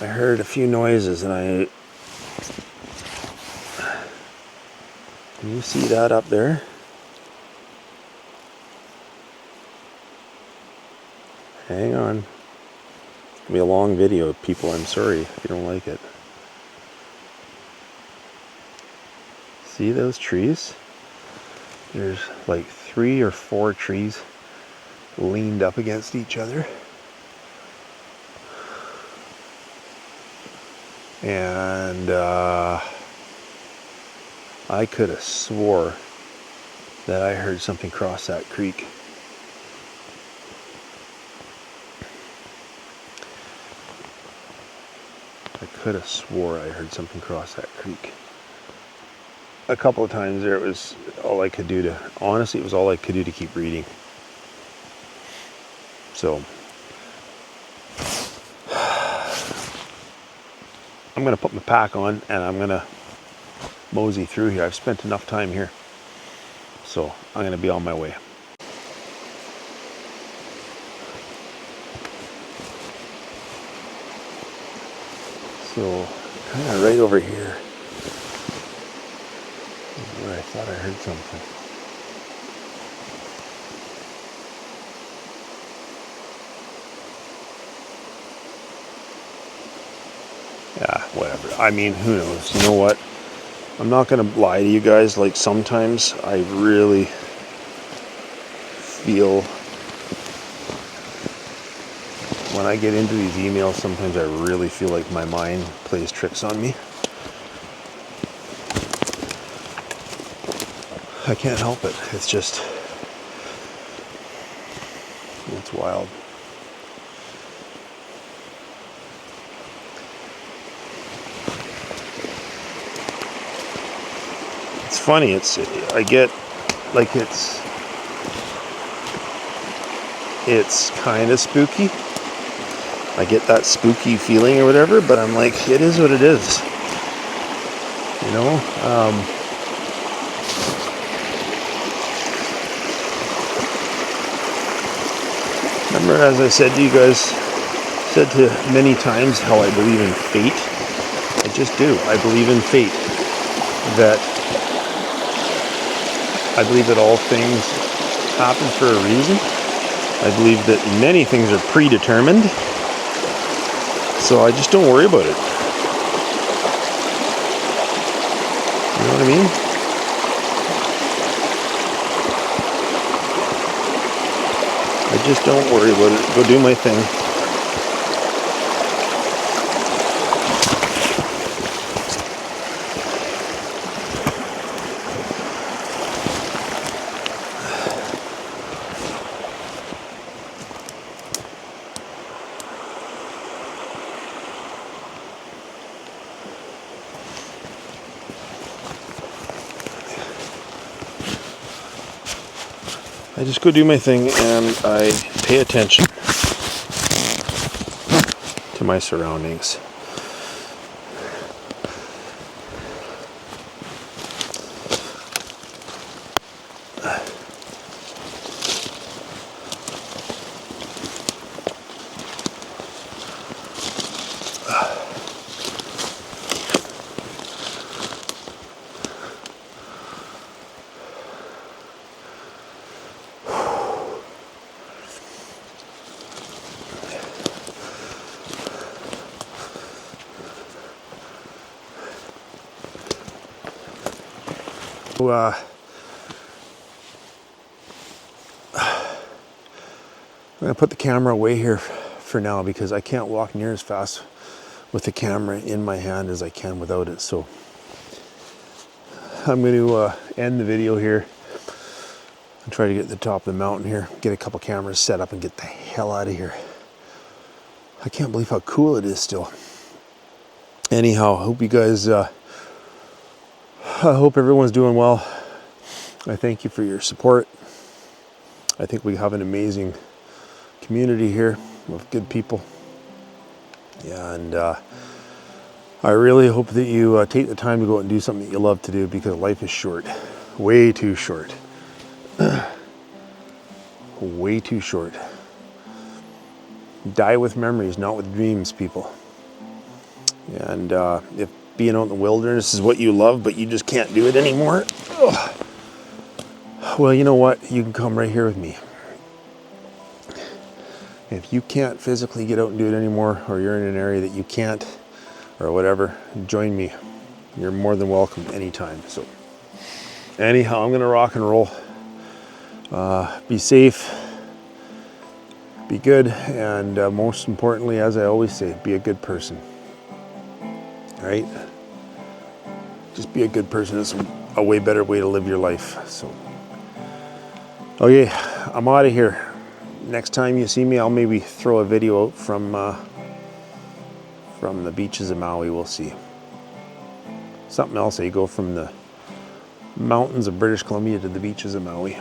I heard a few noises, and can you see that up there? Hang on. It's gonna be a long video, people. I'm sorry if you don't like it. See those trees? There's like 3 or 4 trees leaned up against each other. And I could have swore that I heard something cross that creek. I could have swore I heard something cross that creek. A couple of times there, it was all I could do to, honestly, it was all I could do to keep reading. So, I'm going to put my pack on and I'm going to mosey through here. I've spent enough time here. So, I'm going to be on my way. So, kind of right over here is where I thought I heard something. Yeah, whatever. I mean, who knows? You know what? I'm not going to lie to you guys. Like, sometimes I really feel, when I get into these emails, sometimes I really feel like my mind plays tricks on me. I can't help it. It's just, it's wild. It's funny. I get, like, it's kind of spooky. I get that spooky feeling or whatever, but I'm like, it is what it is. You know? Remember, as I said to you guys, said to many times how I believe in fate. I just do. I believe in fate. I believe that all things happen for a reason. I believe that many things are predetermined. So I just don't worry about it. You know what I mean? I just don't worry about it. Go do my thing. I just go do my thing and I pay attention to my surroundings. I'm going to put the camera away here for now because I can't walk near as fast with the camera in my hand as I can without it. So I'm going to end the video here and try to get to the top of the mountain here, get a couple cameras set up and get the hell out of here. I can't believe how cool it is still. Anyhow, I hope you guys, I hope everyone's doing well. I thank you for your support. I think we have an amazing community here of good people. Yeah, and I really hope that you take the time to go out and do something that you love to do, because life is short. Way too short. Way too short. Die with memories, not with dreams, people. And if being out in the wilderness is what you love, but you just can't do it anymore, well, you know what? You can come right here with me. If you can't physically get out and do it anymore, or you're in an area that you can't, or whatever, join me. You're more than welcome anytime. So anyhow, I'm gonna rock and roll. Be safe, be good, and most importantly, as I always say, be a good person. Right? Just be a good person. It's a way better way to live your life. So, okay, I'm out of here. Next time you see me, I'll maybe throw a video out from the beaches of Maui. We'll see. Something else. I go from the mountains of British Columbia to the beaches of Maui.